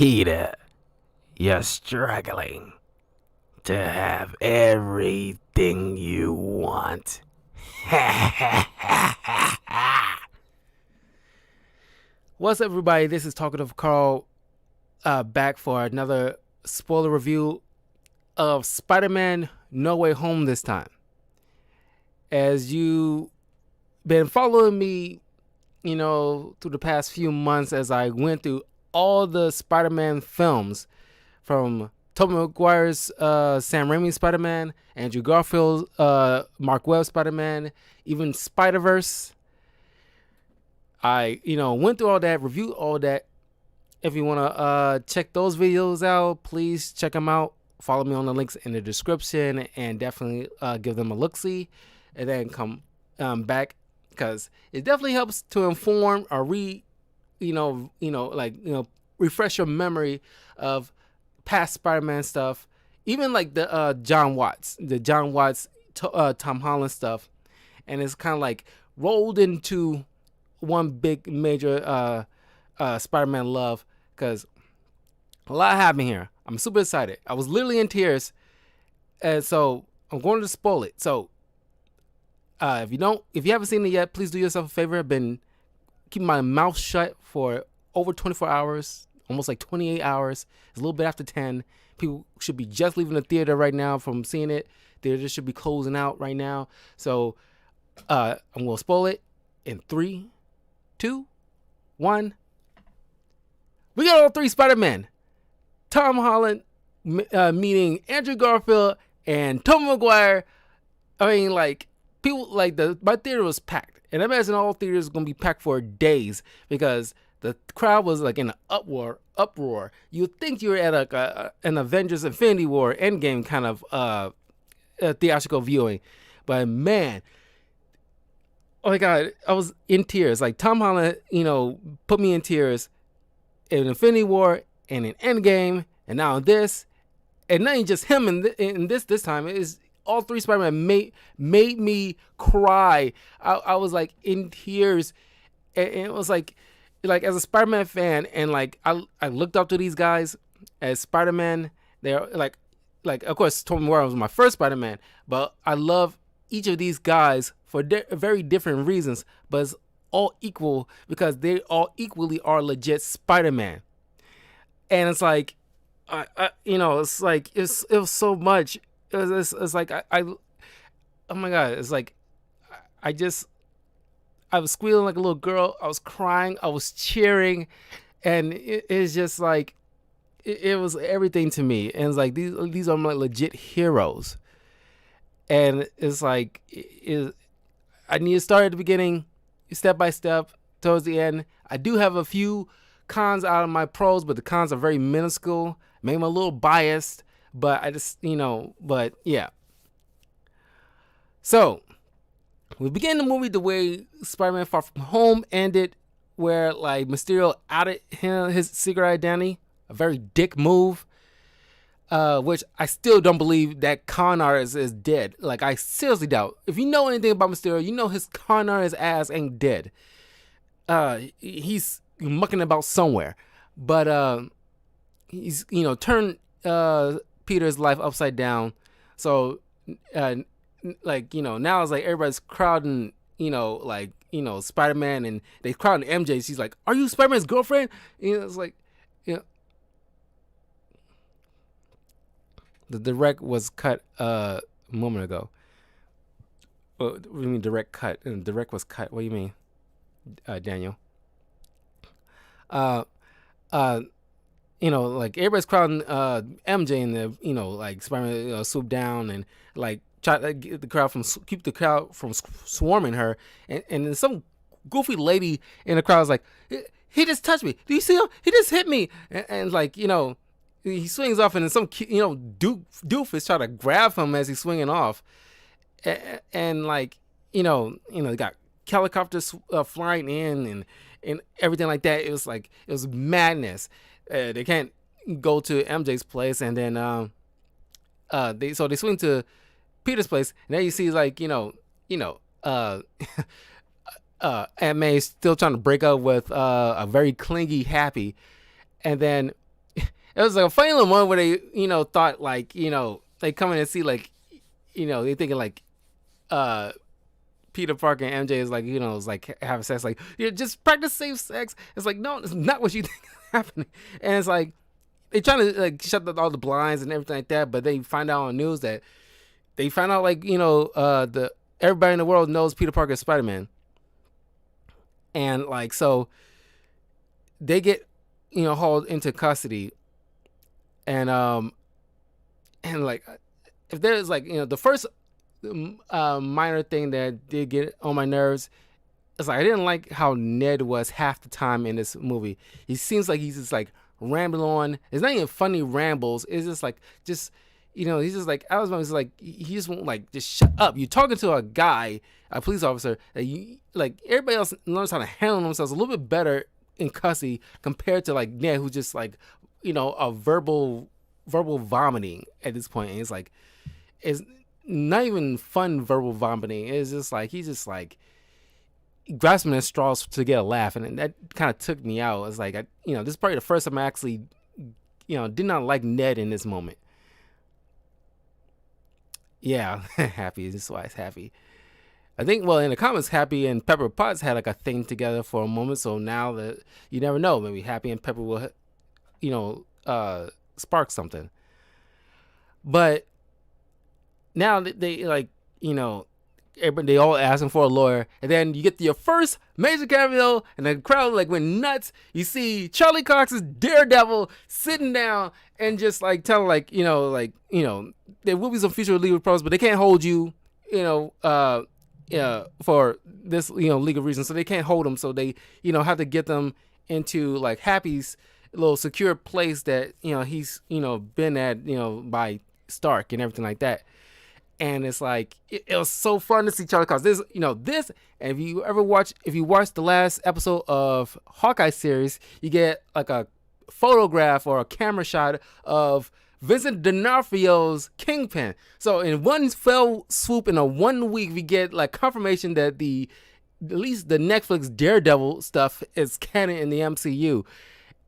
Peter, you're struggling to have everything you want. What's up, everybody? This is Talkative Carl back for another spoiler review of Spider-Man No Way Home this time. As you been following me, through the past few months as I went through all the Spider-Man films, from Tobey Maguire's Sam Raimi Spider-Man, Andrew Garfield's Mark Webb Spider-Man, even Spider-Verse. I, went through all that, reviewed all that. If you want to check those videos out, please check them out. Follow me on the links in the description and definitely give them a look-see, and then come back, because it definitely helps to inform or refresh your memory of past Spider-Man stuff, even like the John Watts Tom Holland stuff, and it's kind of like rolled into one big major Spider-Man love, because a lot happened here. I'm super excited. I was literally in tears, and so I'm going to spoil it. So if you haven't seen it yet, please do yourself a favor. I've been keeping my mouth shut for over 24 hours, almost like 28 hours. It's a little bit after 10. People should be just leaving the theater right now from seeing it. Theaters should be closing out right now. So I'm going to spoil it in 3, 2, 1. We got all three Spider-Men. Tom Holland meeting Andrew Garfield and Tobey Maguire. I mean, like, people, like, my theater was packed. And I imagine all theaters are going to be packed for days, because the crowd was like in an uproar. You'd think you were at an Avengers Infinity War Endgame kind of theatrical viewing. But man, oh my God, I was in tears. Like, Tom Holland, put me in tears in Infinity War and in Endgame, and now in this. And not just him in this time. It is all three Spider-Man made me cry. I was like in tears, and it was like as a Spider-Man fan, and like I looked up to these guys as Spider-Man. They're like of course Tobey Maguire was my first Spider-Man, but I love each of these guys for very different reasons, but it's all equal because they all equally are legit Spider-Man. And it's like, it's like it was so much. It's like oh my God, it's like I was squealing like a little girl. I was crying. I was cheering, and it's just like it was everything to me. And it's like these are my legit heroes. And it's like I need to start at the beginning, step by step, towards the end. I do have a few cons out of my pros, but the cons are very minuscule. Maybe I'm a little biased, but I just, but yeah. So we begin the movie the way Spider-Man Far From Home ended, where like Mysterio outed his secret identity, a very dick move, which I still don't believe that con artist is dead. Like, I seriously doubt. If you know anything about Mysterio, his con artist ass ain't dead. He's mucking about somewhere, but he's turned Peter's life upside down. So now it's like everybody's crowding Spider-Man, and they crowding MJ. She's like, "Are you Spider-Man's girlfriend?" It's like, the direct was cut a moment ago. What do you mean direct cut? And direct was cut. What do you mean, Daniel? Like everybody's crowding MJ, and like Spider-Man swoop down and like try to get keep the crowd from swarming her, and then some goofy lady in the crowd is like, "He just touched me. Do you see him? He just hit me." And like he swings off, and then some doofus try to grab him as he's swinging off, and like they got helicopters flying in and everything like that. It was madness. They can't go to MJ's place, and then they swing to Peter's place, and there you see like Aunt May still trying to break up with a very clingy Happy, and then It was like a funny little moment where they, thought like, they come in and see like, they thinking like, uh, Peter Parker and MJ is like, is like having sex, like, just practice safe sex. It's like, no, it's not what you think is happening. And it's like, they trying to like shut all the blinds and everything like that, but they find out on the news that they find out like, the everybody in the world knows Peter Parker is Spider-Man. And like, so they get, hauled into custody. And like, if there's like, the first minor thing that did get on my nerves, it's like I didn't like how Ned was half the time in this movie. He seems like he's just like rambling on. It's not even funny rambles. It's just like he's just like, I was like, he just won't like just shut up. You're talking to a guy, a police officer that you like. Everybody else learns how to handle themselves a little bit better in custody compared to like Ned, who's just like, a verbal vomiting at this point. And it's like, it's not even fun verbal vomiting. It's just like he's just like grasping at straws to get a laugh, and that kind of took me out. It's like, this is probably the first time I actually, did not like Ned in this moment. Yeah, Happy. This is why it's Happy. I think, well, in the comics, Happy and Pepper Potts had like a thing together for a moment. So now that you never know, maybe Happy and Pepper will, spark something. But now they like, everybody, they all asking for a lawyer, and then you get your first major cameo, and the crowd like went nuts. You see Charlie Cox's Daredevil sitting down and just like telling like, there will be some future legal problems, but they can't hold you, for this, legal reason. So they can't hold them. So they, have to get them into like Happy's little secure place that, he's, been at, by Stark and everything like that. And it's like, it was so fun to see Charlie Cox. This, and if you watch the last episode of Hawkeye series, you get like a photograph or a camera shot of Vincent D'Onofrio's Kingpin. So in one fell swoop, in a 1 week, we get like confirmation that at least the Netflix Daredevil stuff is canon in the MCU.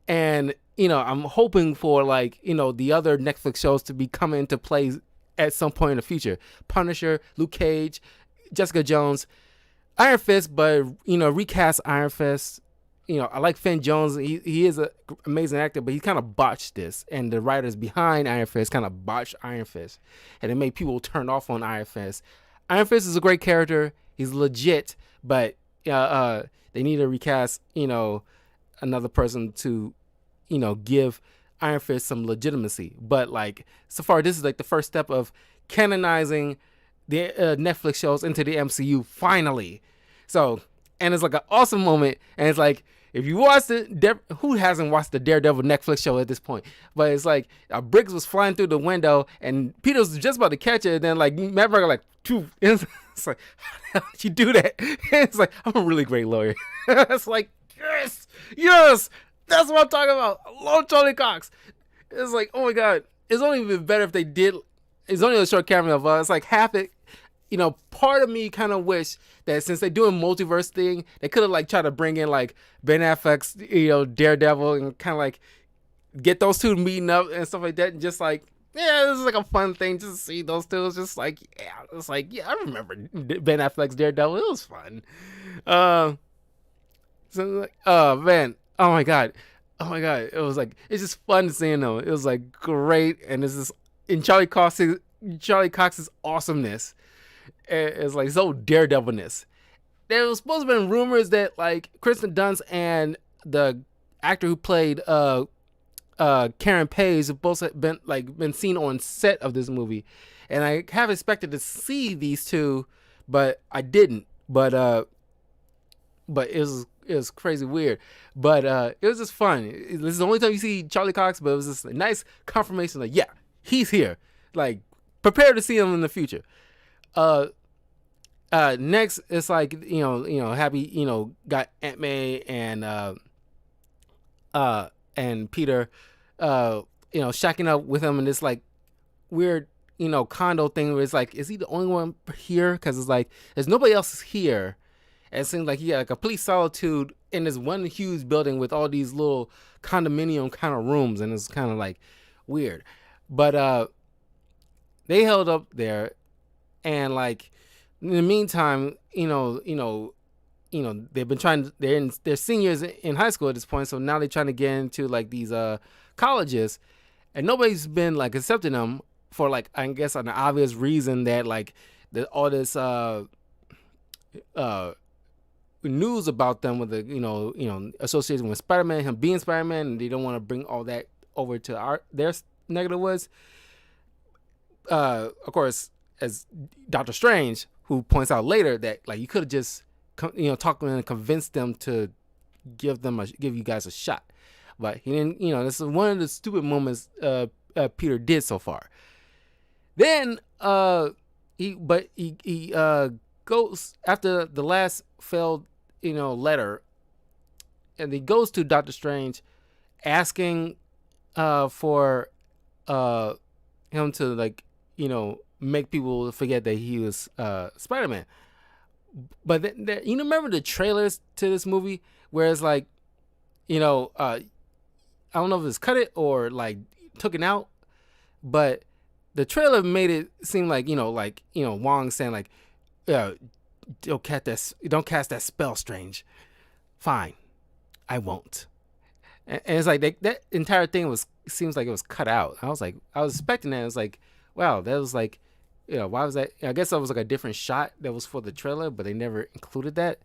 And, I'm hoping for like, the other Netflix shows to be coming into play at some point in the future. Punisher, Luke Cage, Jessica Jones, Iron Fist, but, recast Iron Fist. I like Finn Jones. He is an amazing actor, but he kind of botched this. And the writers behind Iron Fist kind of botched Iron Fist. And it made people turn off on Iron Fist. Iron Fist is a great character. He's legit, but they need to recast, another person to, give Iron Fist some legitimacy. But like, so far, this is like the first step of canonizing the Netflix shows into the MCU finally. So, and it's like an awesome moment. And it's like, if you watched it, who hasn't watched the Daredevil Netflix show at this point? But it's like Briggs was flying through the window, and Peter was just about to catch it, and then like Matt Murdock like, it's like, how the hell did you do that? It's like, I'm a really great lawyer. It's like, yes, that's what I'm talking about. I love Charlie Cox. It's like, oh my god, it's only been better if they did. It's only a short cameo, but it's like half it. Part of me kind of wish that since they're doing multiverse thing, they could have like tried to bring in like Ben Affleck's, Daredevil, and kind of like get those two meeting up and stuff like that. And just like, yeah, this is like a fun thing just to see those two. It's just like, yeah, I remember Ben Affleck's Daredevil. It was fun. Man, oh my god, it was like, it's just fun seeing them. It was like great, and this is in Charlie Cox's awesomeness. It's like so Daredevilness. There was supposed to have been rumors that like Kristen Dunst and the actor who played Karen Page have both been seen on set of this movie, and I have expected to see these two, but I didn't. But it was crazy weird. But it was just fun. This is the only time you see Charlie Cox, but it was just a nice confirmation that yeah, he's here. Like, prepare to see him in the future. Next, it's like, Happy, got Aunt May and Peter, shacking up with him in this like weird, condo thing where it's like, is he the only one here? Because it's like, there's nobody else here. And it seems like he had a complete solitude in this one huge building with all these little condominium kind of rooms, and it's kind of like weird. But they held up there, and like in the meantime, they've been trying. They're seniors in high school at this point, so now they're trying to get into like these colleges, and nobody's been like accepting them for like I guess an obvious reason that like all this news about them with the association with Spider-Man, him being Spider-Man, and they don't want to bring all that over to their neck of the woods. Of course, as Doctor Strange, who points out later that like you could have just talked to them and convinced them to give you guys a shot, but he didn't. This is one of the stupid moments Peter did so far. Then he goes after the last failed letter, and he goes to Doctor Strange asking for him to like make people forget that he was Spider-Man. But remember the trailers to this movie where it's like I don't know if it's cut it or like took it out, but the trailer made it seem like Wong saying like don't cast that spell, Strange. Fine, I won't. And it's like that entire thing seems like it was cut out. I was expecting that. It was like, wow, that was like, why was that? I guess that was like a different shot that was for the trailer, but they never included that.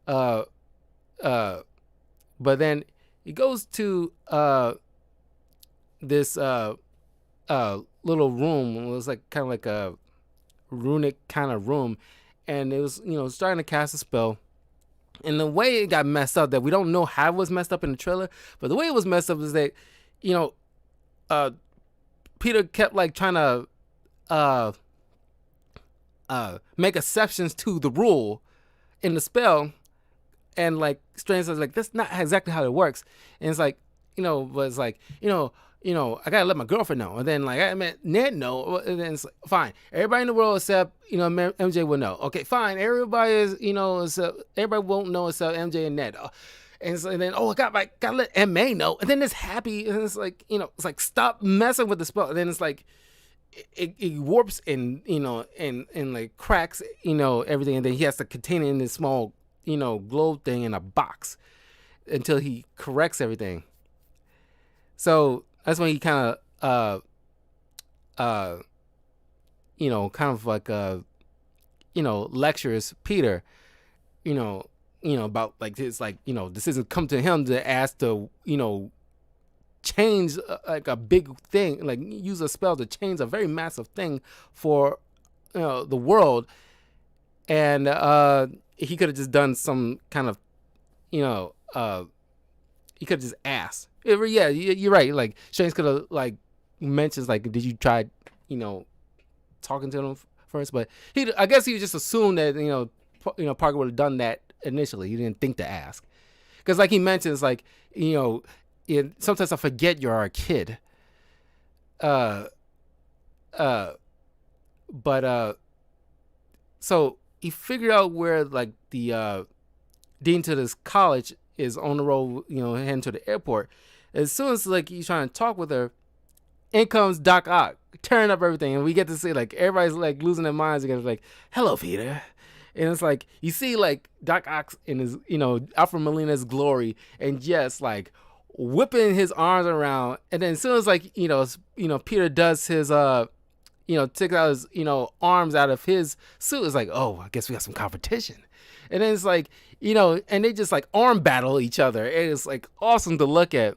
But then he goes to this little room. It was like kind of like a runic kind of room, and it was starting to cast a spell. And the way it got messed up, that we don't know how it was messed up in the trailer, but the way it was messed up is that Peter kept like trying to make exceptions to the rule in the spell, and like Strange says like that's not exactly how it works. And it's like but it's like I gotta let my girlfriend know, and then like I meant Ned know, and then it's like, fine, everybody in the world except MJ will know. Okay, fine, everybody is everybody won't know except MJ and Ned. And then I gotta let MA know, and then it's Happy, and it's like it's like stop messing with the spell, and then it's like it warps and and like cracks everything, and then he has to contain it in this small globe thing in a box until he corrects everything. So that's when he kind of lectures Peter about like this, like decisions come to him to ask to change like a big thing, like use a spell to change a very massive thing for the world, and he could have just done some kind of he could have just asked. Yeah, you're right. Like Strange could have like mentions like, did you try talking to them first? But I guess he just assumed that Parker would have done that initially. He didn't think to ask, because like he mentions like sometimes I forget you're a kid. So he figured out where like the dean to this college is on the road, heading to the airport. As soon as like he's trying to talk with her, in comes Doc Ock, tearing up everything, and we get to see like everybody's like losing their minds again. Like, hello, Peter. And it's like you see like Doc Ock in his Alfred Molina's glory, and just like whipping his arms around. And then as soon as like Peter does his takes out his arms out of his suit, it's like, oh, I guess we got some competition. And then it's like and they just like arm battle each other, and it's like awesome to look at.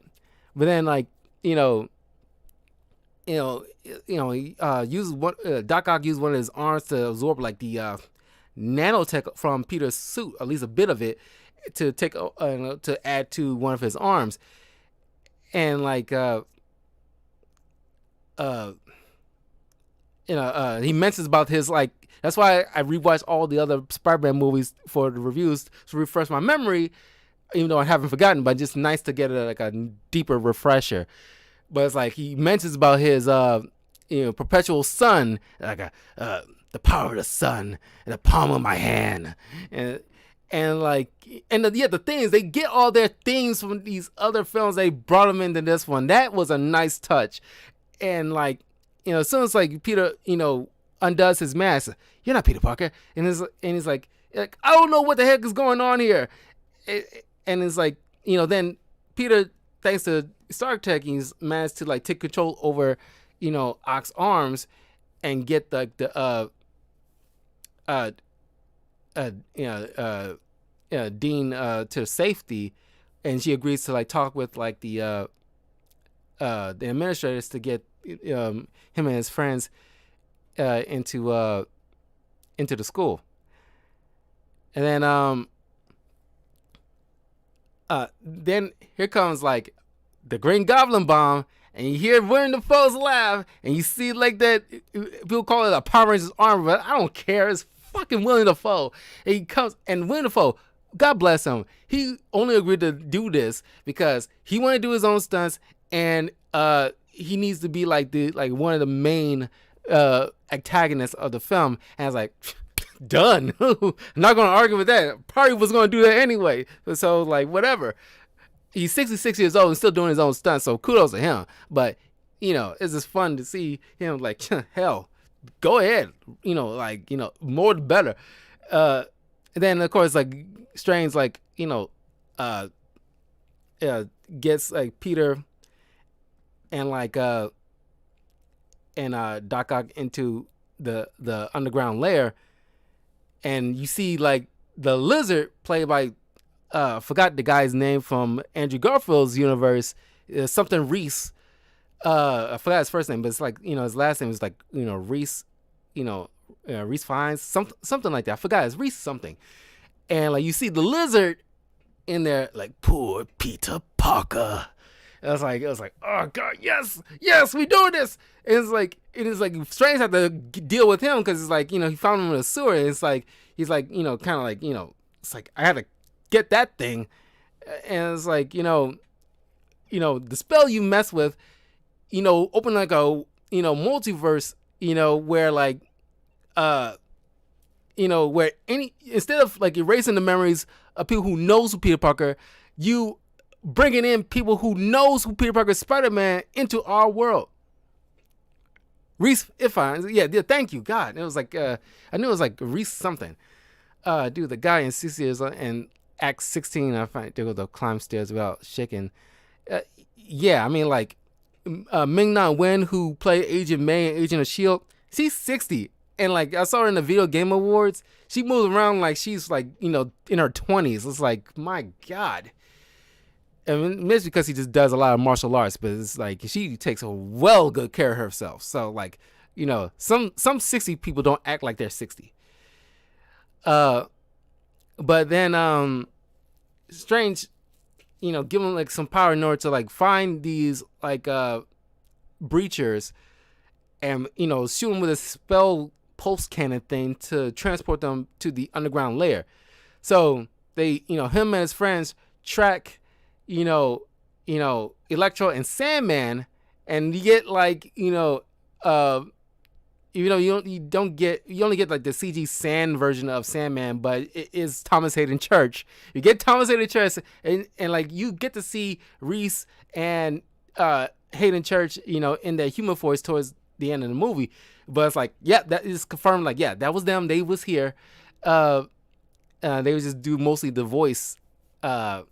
But then like he uses one, Doc Ock used one of his arms to absorb like the nanotech from Peter's suit, at least a bit of it, to take to add to one of his arms. And like he mentions about his like, that's why I rewatched all the other Spider-Man movies for the reviews to refresh my memory, even though I haven't forgotten, but just nice to get a deeper refresher. But it's like he mentions about his perpetual sun, like the power of the sun in the palm of my hand, and And like, and the thing is, they get all their themes from these other films. They brought them into this one. That was a nice touch. And like, as soon as like Peter, undoes his mask, you're not Peter Parker, and he's like, I don't know what the heck is going on here. And it's like, then Peter, thanks to Stark Tech, he's managed to like take control over, Ock's arms, and get Dean to safety, and she agrees to like talk with like the administrators to get him and his friends into the school. And then here comes like the Green Goblin bomb, and you hear Willem Dafoe's laugh, and you see like that, people call it a Power Rangers armor, but I don't care. It's fucking Willem Dafoe. And he comes, and Willem Dafoe, God bless him, he only agreed to do this because he wanted to do his own stunts, and he needs to be like one of the main antagonists of the film. And I was like, done. I'm not going to argue with that. Probably was going to do that anyway. So like, whatever. He's 66 years old and still doing his own stunts, so kudos to him. But, it's just fun to see him like, hell, go ahead. More the better. And then, of course, like, Strange, like, gets, like, Peter and, like, Doc Ock into the underground lair. And you see, like, the Lizard, played by... forgot the guy's name from Andrew Garfield's universe, something Reese. I forgot his first name, but it's like, his last name is like, Reese, Reese Fiennes, something like that. I forgot, it's Reese something. And like, you see the Lizard in there, like, poor Peter Parker. And it was like, oh God, yes, we doing this. And it is like Strange had to deal with him because it's like, he found him in a sewer, and it's like, he's like, kind of like, it's like, I had to get that thing. And it's like, the spell you mess with, open like a, multiverse, where like, where instead of like erasing the memories of people who knows who Peter Parker, you bringing in people who knows who Peter Parker, Spider-Man, into our world. Reese Ifans, yeah, thank you, God. It was like, I knew it was like Reese something. Dude, the guy in 6 years and Act 16, I find they go to climb stairs without shaking. Yeah, I mean, like, Ming-Na Wen, who played Agent May and Agent of S.H.I.E.L.D., she's 60. And, like, I saw her in the Video Game Awards. She moves around like she's, like, in her 20s. It's like, my God. I mean, it's because he just does a lot of martial arts, but it's like, she takes a well good care of herself. So, like, some 60 people don't act like they're 60. But then Strange, give him like some power in order to like find these like breachers, and shoot them with a spell pulse cannon thing to transport them to the underground lair. So they, him and his friends track, Electro and Sandman, and you get like, you only get like the CG Sand version of Sandman, but it is Thomas Hayden Church. You get Thomas Hayden Church, and like you get to see Reese and Hayden Church, in their human voice towards the end of the movie. But it's like, yeah, that is confirmed. Like, yeah, that was them. They was here. They would just do mostly the voice to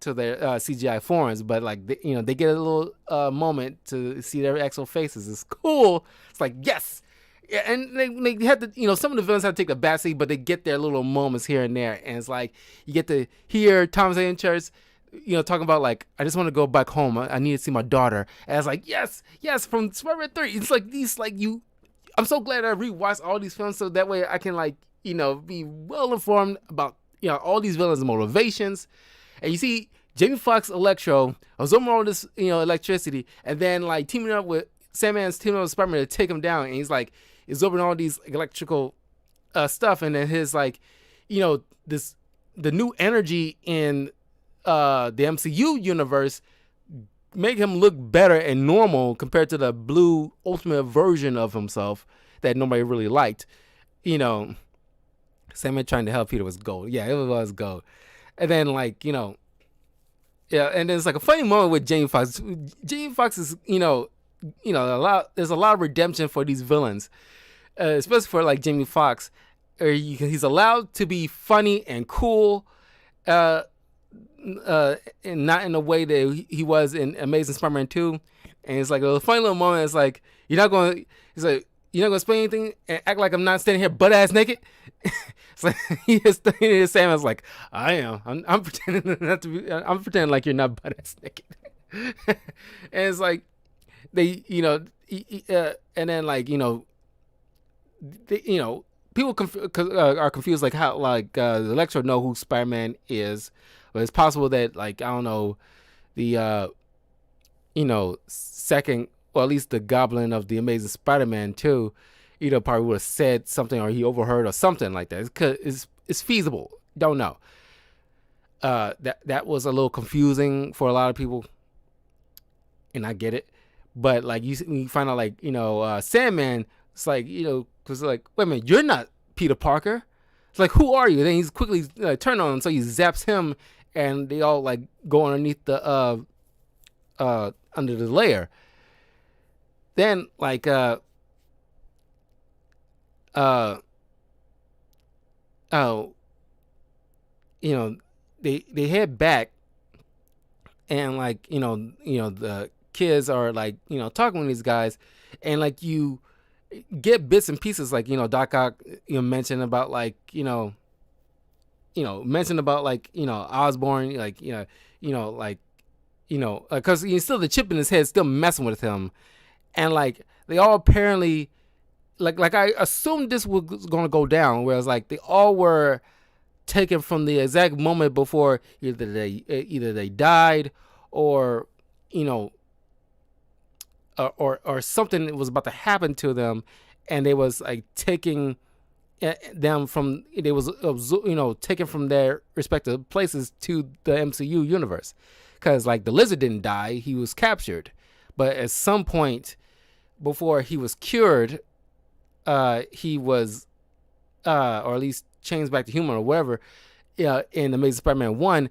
their CGI forms, but like they get a little moment to see their actual faces. It's cool. It's like, yes. Yeah, and they had to, some of the villains had to take the backseat, but they get their little moments here and there. And it's like, you get to hear Thomas Hayden Church, talking about like, I just want to go back home. I need to see my daughter. And it's like, yes, from Spider-Man 3. It's like these, like I'm so glad I rewatched all these films so that way I can like, be well informed about, all these villains' motivations. And you see Jamie Foxx Electro absorbing all this, electricity, and then like teaming up with Sandman's teaming up with Spider-Man to take him down. And he's like absorbing all these electrical stuff, and then his like, the new energy in the MCU universe make him look better and normal compared to the blue ultimate version of himself that nobody really liked, Sandman trying to help Peter was gold. Yeah, it was gold. And then like yeah, and then it's like a funny moment with Jamie Foxx. Jamie Foxx is there's a lot of redemption for these villains, especially for like Jamie Foxx. He's allowed to be funny and cool, uh, and not in the way that he was in Amazing Spider-Man 2. And it's like a funny little moment. It's like he's like, you're not gonna explain anything and act like I'm not standing here butt ass naked. It's like he is standing there. Samuel's like, I am. I'm pretending not to be. I'm pretending like you're not butt ass naked. And it's like they, and then like they, people are confused like how like Electro know who Spider-Man is, but it's possible that like I don't know the second, or at least the Goblin of the Amazing Spider-Man 2, probably would have said something, or he overheard, or something like that. It's feasible. Don't know. That was a little confusing for a lot of people, and I get it. But like you find out like Sandman, it's like because like, wait a minute, you're not Peter Parker. It's like, who are you? And then he's quickly turned on him, so he zaps him, and they all like go underneath the under the layer. Then like oh, they head back, and like the kids are like talking with these guys, and like you get bits and pieces like Doc Ock mentioned about like mentioned about like Osborn, like like because he's still the chip in his head still messing with him. And like they all apparently like I assumed this was going to go down, whereas like they all were taken from the exact moment before either they died, or or something was about to happen to them, and they was like taking them from taken from their respective places to the MCU universe, because like the Lizard didn't die, he was captured, but at some point before he was cured, he was or at least changed back to human or whatever, in Amazing Spider-Man 1,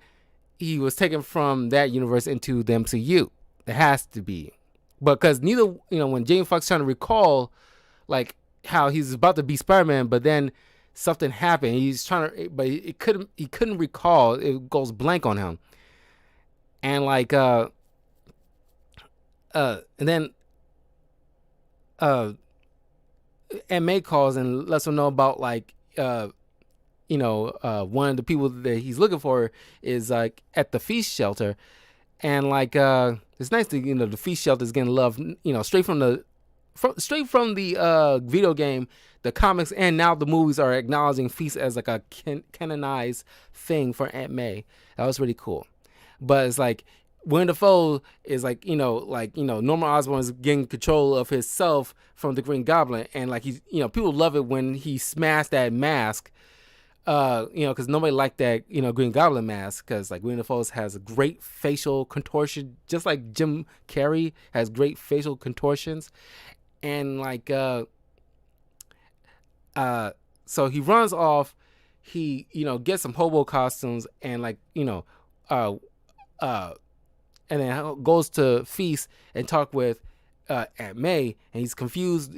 he was taken from that universe into the MCU. It has to be. But because neither, when Jamie Foxx trying to recall like how he's about to be Spider-Man, but then something happened. He's trying to, but he couldn't recall. It goes blank on him. And like and then Aunt May calls and lets him know about like one of the people that he's looking for is like at the feast shelter, and like it's nice to the feast shelter is getting love straight from the video game, the comics, and now the movies are acknowledging Feast as like a canonized thing for Aunt May. That was really cool. But it's like Willem Dafoe is like Norman Osborn is getting control of himself from the Green Goblin, and like he's people love it when he smashed that mask, because nobody liked that Green Goblin mask, because like Willem Dafoe has a great facial contortion, just like Jim Carrey has great facial contortions, and like so he runs off, he gets some hobo costumes, and like and then goes to Feast and talk with Aunt May, and he's confused,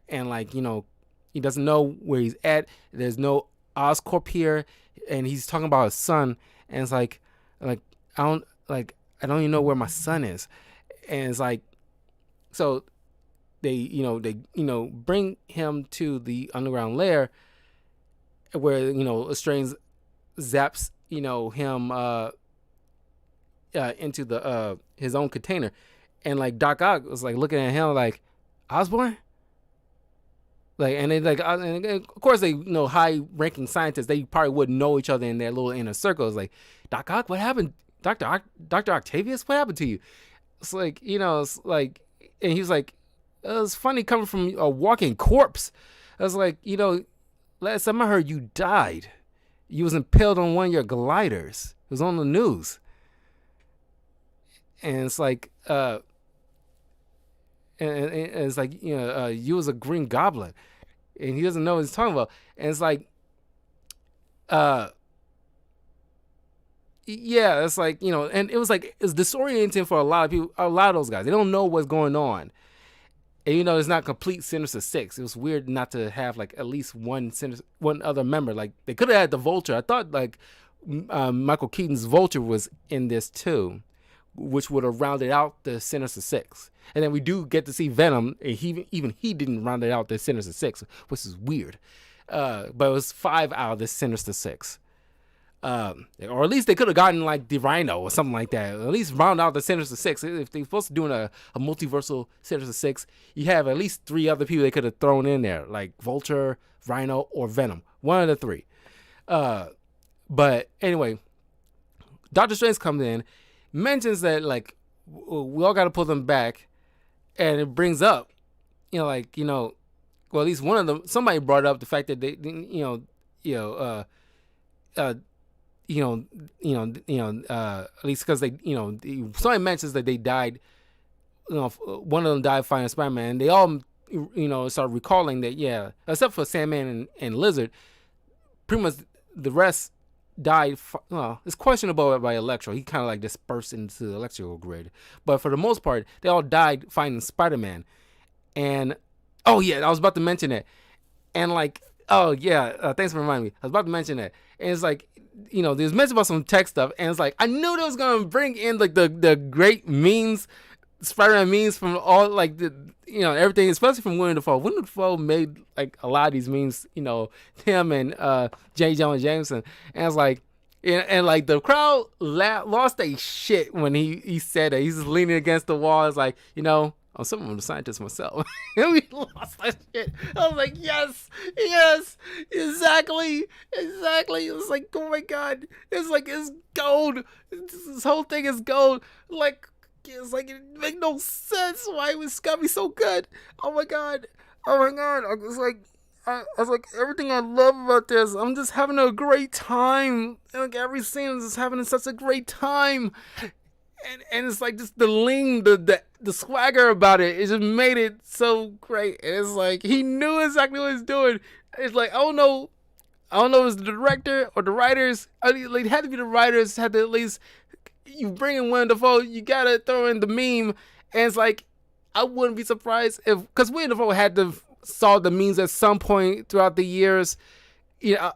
and like he doesn't know where he's at. There's no Oscorp here, and he's talking about his son, and it's like I don't even know where my son is, and it's like so they bring him to the underground lair where Strange zaps him into the his own container, and like Doc Ock was like looking at him like, Osborn, like, and they like and of course they high-ranking scientists, they probably wouldn't know each other in their little inner circles. Like, Doc Ock, what happened? Dr. Octavius, what happened to you? It's like it's like, and he was like, it was funny coming from a walking corpse. I was like, last time I heard you died. You was impaled on one of your gliders. It was on the news. And it's like, and it's like, you was a Green Goblin, and he doesn't know what he's talking about. And it's like, uh yeah, it's like, and it was like it's disorienting for a lot of people, a lot of those guys. They don't know what's going on. And it's not complete Sinister Six. It was weird not to have like at least one other member. Like they could have had the Vulture. I thought like Michael Keaton's Vulture was in this too, which would have rounded out the Sinister Six. And then we do get to see Venom. And he didn't round it out the Sinister Six, which is weird. But it was 5 out of the Sinister Six. Or at least they could have gotten like the Rhino or something like that. At least round out the Sinister Six. If they're supposed to do a multiversal Sinister Six, you have at least 3 other people they could have thrown in there, like Vulture, Rhino, or Venom. One of the 3. But anyway, Doctor Strange comes in, mentions that like we all got to pull them back, and it brings up, well, at least one of them. Somebody brought up the fact that they, at least because they, somebody mentions that they died. One of them died fighting Spider-Man. And they all, start recalling that, yeah, except for Sandman and Lizard, pretty much the rest died. Well, it's questionable by Electro. He kind of like dispersed into the electrical grid. But for the most part, they all died fighting Spider-Man. And, oh yeah, I was about to mention it. And like, oh yeah, thanks for reminding me. I was about to mention that. And it's like, there's mention about some tech stuff, and it's like I knew they was gonna bring in like the great memes, Spider-Man memes from all like the everything, especially from William Dafoe. William Dafoe made like a lot of these memes, him and J. Jonah Jameson, and it's like, and like the crowd lost their shit when he said that. He's just leaning against the wall. It's like, I'm something of a scientist myself. And we lost that shit. I was like, yes, exactly. It was like, oh my God. It's like, it's gold. This whole thing is gold. Like, it's like, it make no sense why it was gotta be so good. Oh my God. I was like, everything I love about this, I'm just having a great time. Like, every scene is just having such a great time. And it's like just the lean, the swagger about it. It just made it so great. And it's like he knew exactly what he was doing. It's like I don't know if it's the director or the writers. It had to be the writers. Had to at least, you bring in Willem Dafoe, you gotta throw in the meme. And it's like I wouldn't be surprised if, because Willem Dafoe had to saw the memes at some point throughout the years.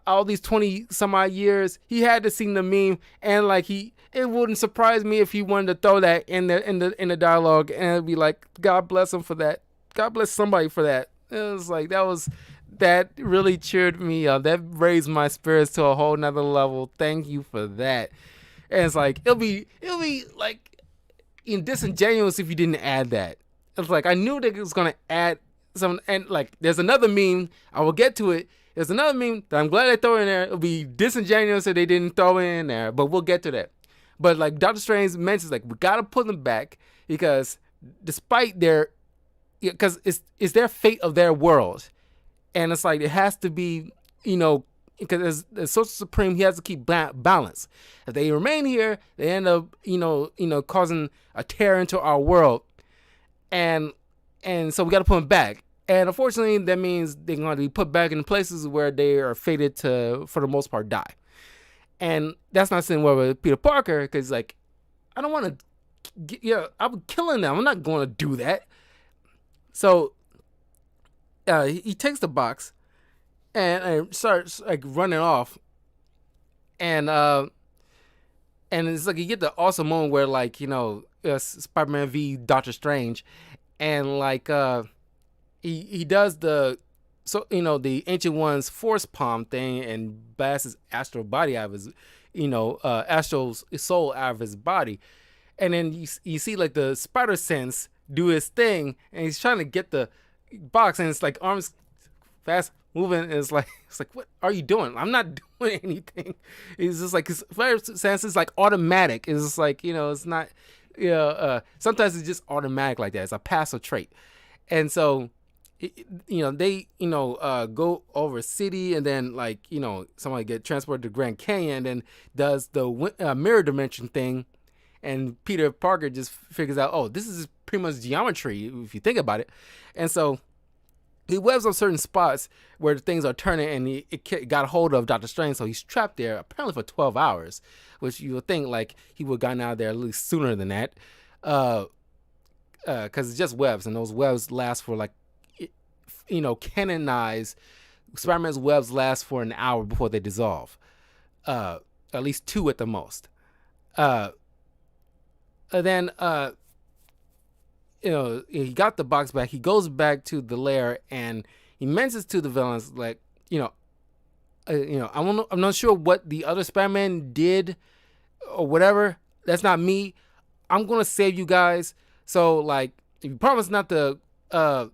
All these 20 some odd years, he had to see the meme, and like it wouldn't surprise me if he wanted to throw that in the dialogue, and it'd be like, God bless him for that. God bless somebody for that. It was like that really cheered me up. That raised my spirits to a whole nother level. Thank you for that. And it's like it'll be like disingenuous if you didn't add that. It's like I knew that it was gonna add some, and like there's another meme. I will get to it. There's another meme that I'm glad they throw in there. It'll be disingenuous if they didn't throw it in there, but we'll get to that. But like Doctor Strange mentions, like we gotta put them back because despite because it's their fate of their world, and it's like it has to be, because as Social Supreme, he has to keep balance. If they remain here, they end up, causing a tear into our world, and so we gotta put them back. And unfortunately, that means they're going to be put back in places where they are fated to, for the most part, die. And that's not saying well with Peter Parker, because like, I don't want to, I'm killing them. I'm not going to do that. So he takes the box and starts like running off. And it's like you get the awesome moment where like, Spider-Man v Doctor Strange, and like he does the Ancient One's force palm thing and blasts his astral body out of his, astral soul out of his body. And then you see like the spider sense do his thing, and he's trying to get the box, and it's like arms fast moving, and it's like what are you doing? I'm not doing anything. It's just like his spider sense is like automatic. It's just like, it's not, sometimes it's just automatic like that. It's a passive trait. And so they go over city, and then like somebody get transported to Grand Canyon, and then does the mirror dimension thing, and Peter Parker just figures out, oh, this is pretty much geometry if you think about it. And so he webs on certain spots where the things are turning, and it got a hold of Doctor Strange, so he's trapped there apparently for 12 hours, which you would think like he would have gotten out of there at least sooner than that, because it's just webs, and those webs last for like, canonized Spider-Man's webs last for an hour before they dissolve, at least 2 at the most. And then he got the box back. He goes back to the lair and he mentions to the villains like, I'm not sure what the other Spider-Man did or whatever. That's not me. I'm gonna save you guys. So like, if you promise not to, I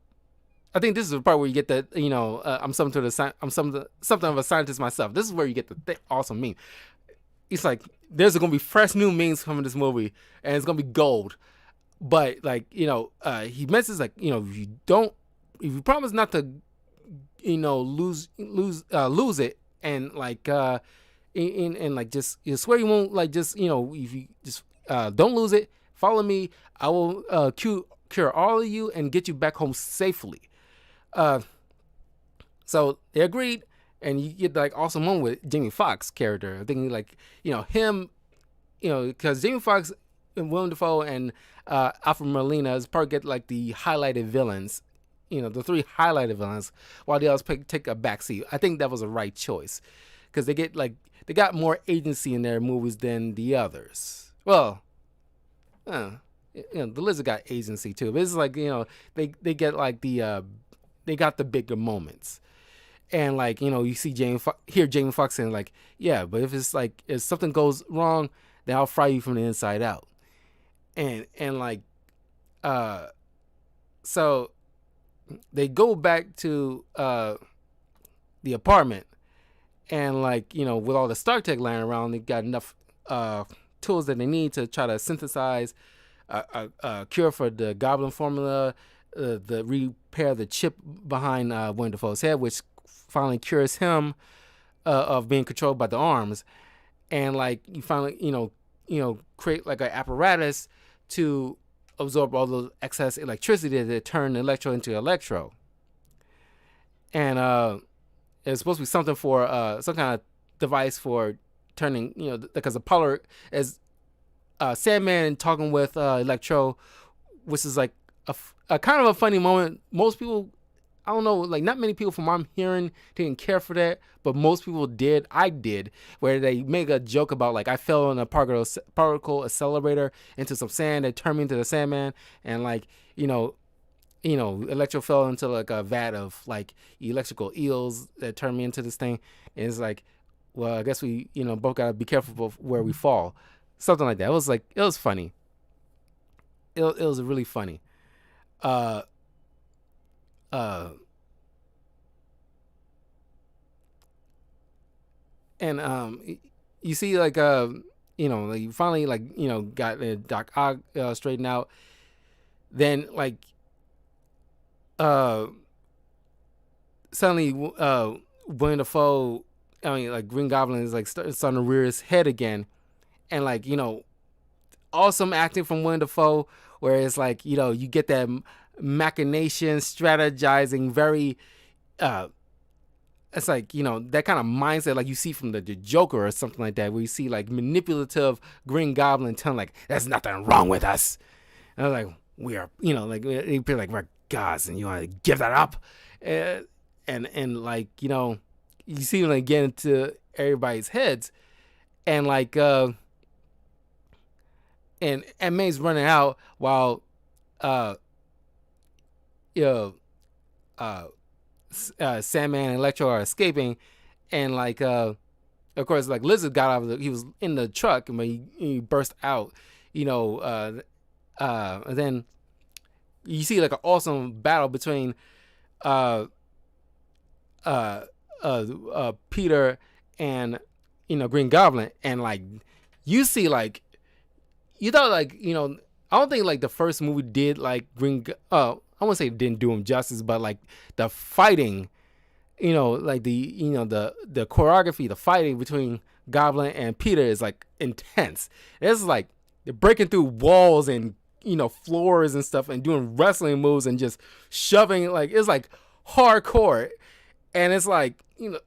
think this is the part where you get that, I'm something of a scientist myself. This is where you get the awesome meme. It's like there's gonna be fresh new memes coming in this movie, and it's gonna be gold. But like, he mentions like, if you promise not to, lose it, and like, and like just you swear you won't, like, just if you just don't lose it, follow me. I will cure all of you and get you back home safely. So they agreed, and you get like awesome moment with Jamie Foxx character. I think like him, because Jamie Foxx and Willem Dafoe and Alfred Molina is part get like the highlighted villains, the 3 highlighted villains, while the others take a backseat. I think that was a right choice because they got more agency in their movies than the others. Well, the Lizard got agency too, but it's like they get like they got the bigger moments. And like, you see hear Jamie Foxx saying like, yeah, but if something goes wrong, then I'll fry you from the inside out. And like, so they go back to the apartment, and like, with all the Stark Tech lying around, they got enough tools that they need to try to synthesize a cure for the Goblin formula, the repair the chip behind Willem Dafoe's head, which finally cures him of being controlled by the arms. And like, you finally create like an apparatus to absorb all the excess electricity that turn Electro into Electro. And it's supposed to be something for some kind of device for turning, because Apollo is Sandman talking with Electro, which is like a kind of a funny moment. Most people, I don't know, like not many people from what I'm hearing didn't care for that, but most people did. I did, where they make a joke about like, I fell on a particle accelerator into some sand that turned me into the Sandman, and like, Electro fell into like a vat of like electrical eels that turned me into this thing. And it's like, well, I guess we, both gotta be careful of where we fall. Something like that. It was funny. It was really funny. And you see like like you finally like got Doc Ock straightened out. Then like suddenly Willem Dafoe, like Green Goblin is like starting to rear his head again, and like awesome acting from Willem Dafoe, where it's like you get that machination, strategizing, very it's like that kind of mindset like you see from the Joker or something like that, where you see like manipulative Green Goblin telling like there's nothing wrong with us, and I was like, we are like they feel like we're gods and you want to give that up, and like you see them like get into everybody's heads, and like and May's running out while Sandman and Electro are escaping, and like of course like Lizard got out of he was in the truck, but he burst out, and then you see like an awesome battle between Peter and Green Goblin, and like you see like you thought like I don't think like the first movie did like I won't say it didn't do him justice, but like the fighting, like the choreography, the fighting between Goblin and Peter is like intense. It's like they're breaking through walls and floors and stuff and doing wrestling moves and just shoving, like it's like hardcore, and it's like,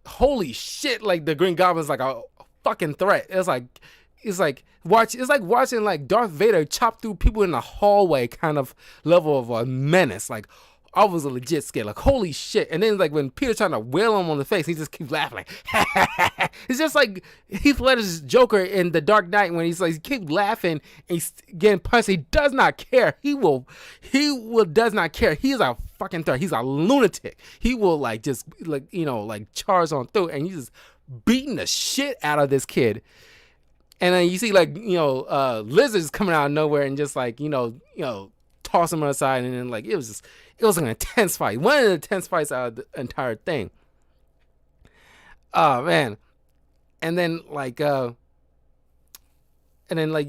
holy shit, like the Green Goblin's like a fucking threat. It's like watching like Darth Vader chop through people in the hallway kind of level of a menace. Like, I was legit scared. Like, holy shit. And then like when Peter's trying to whale him on the face, he just keeps laughing like it's just like Heath Ledger's Joker in The Dark Knight when he's like, he keeps laughing and he's getting punched. He does not care. He does not care. He's a fucking threat. He's a lunatic. He will like just like, like charge on through, and he's just beating the shit out of this kid. And then you see like, lizards coming out of nowhere and just like, toss him aside. And then like, it was an intense fight. One of the intense fights out of the entire thing. Oh man. And then like, you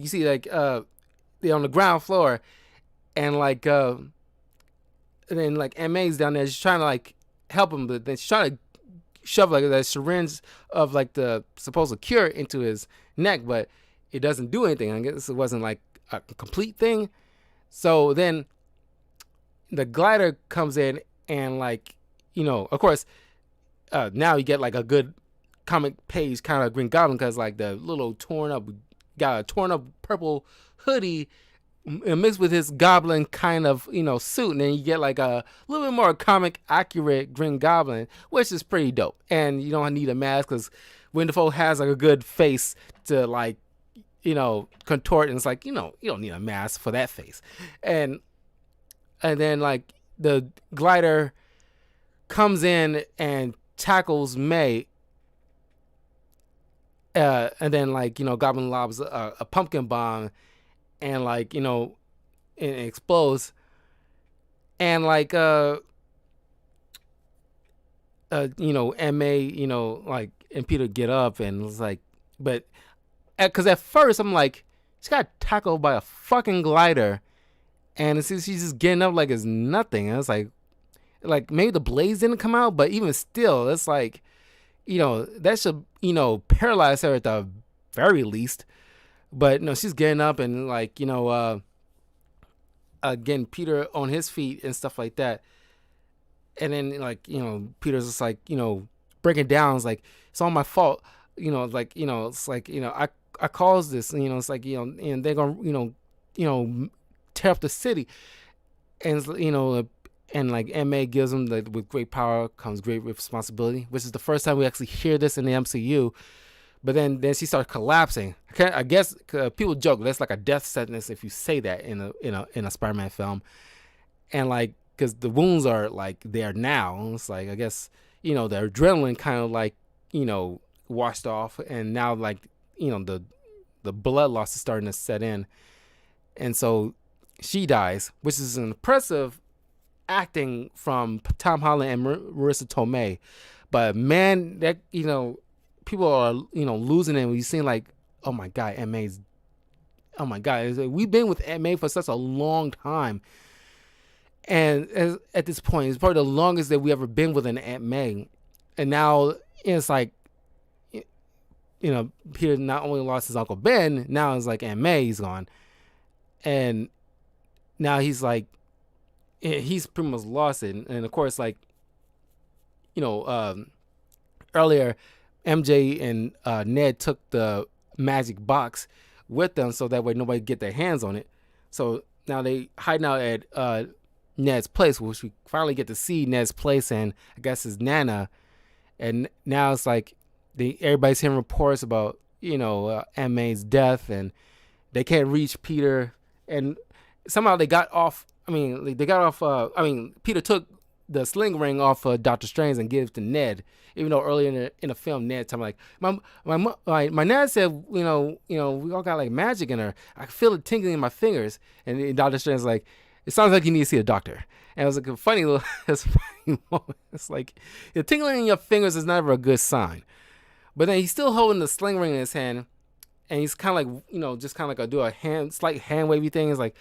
see like, they're on the ground floor, and like, and then like MA's down there, she's trying to like help him, but then she's trying to shove like that syringe of like the supposed cure into his neck, but it doesn't do anything. I guess it wasn't like a complete thing. So then the glider comes in, and like, of course, now you get like a good comic page kind of Green Goblin, because like the little got a torn up purple hoodie mixed with his goblin kind of suit, and then you get like a little bit more comic accurate Green Goblin, which is pretty dope. And you don't need a mask because Willem Dafoe has like a good face to like contort, and it's like, you don't need a mask for that face. And then like the glider comes in and tackles May, and then like Goblin lobs a pumpkin bomb, and like it explodes, and like MA like and Peter get up, and it's like, but because at first I'm like, she got tackled by a fucking glider, and she's just getting up like it's nothing. And I was like maybe the blades didn't come out, but even still, it's like, that should paralyze her at the very least. But no, she's getting up and like getting Peter on his feet and stuff like that. And then like Peter's just like breaking down. It's like, it's all my fault. It's like I caused this. It's like and they're gonna tear up the city. And and like MA gives him that with great power comes great responsibility, which is the first time we actually hear this in the MCU. But then she starts collapsing. I guess people joke that's like a death sentence if you say that in a Spider-Man film, and like because the wounds are like there now. It's like, I guess the adrenaline kind of like washed off, and now like the blood loss is starting to set in, and so she dies, which is an impressive acting from Tom Holland and Marissa Tomei. But man, that people are losing it when you see like, oh my god, we've been with MA for such a long time, and at this point it's probably the longest that we ever been with an Aunt May. And now it's like Peter not only lost his Uncle Ben, now it's like Aunt May's gone, and now he's like, he's pretty much lost it. And of course, like earlier MJ and Ned took the magic box with them so that way nobody get their hands on it. So now they hiding out at Ned's place, which we finally get to see Ned's place, and I guess his Nana. And now it's like everybody's hearing reports about Aunt May's death, and they can't reach Peter. And somehow they got off. Peter took the sling ring off of Doctor Strange and gave it to Ned, even though earlier in the film Ned told me like, my Ned said we all got like magic in her. I feel it tingling in my fingers. And Doctor Strange's like, it sounds like you need to see a doctor. And it was like a funny little moment. It's like, the tingling in your fingers is never a good sign. But then he's still holding the sling ring in his hand, and he's kind of like just kind of like do a slight hand wavy thing. It's like,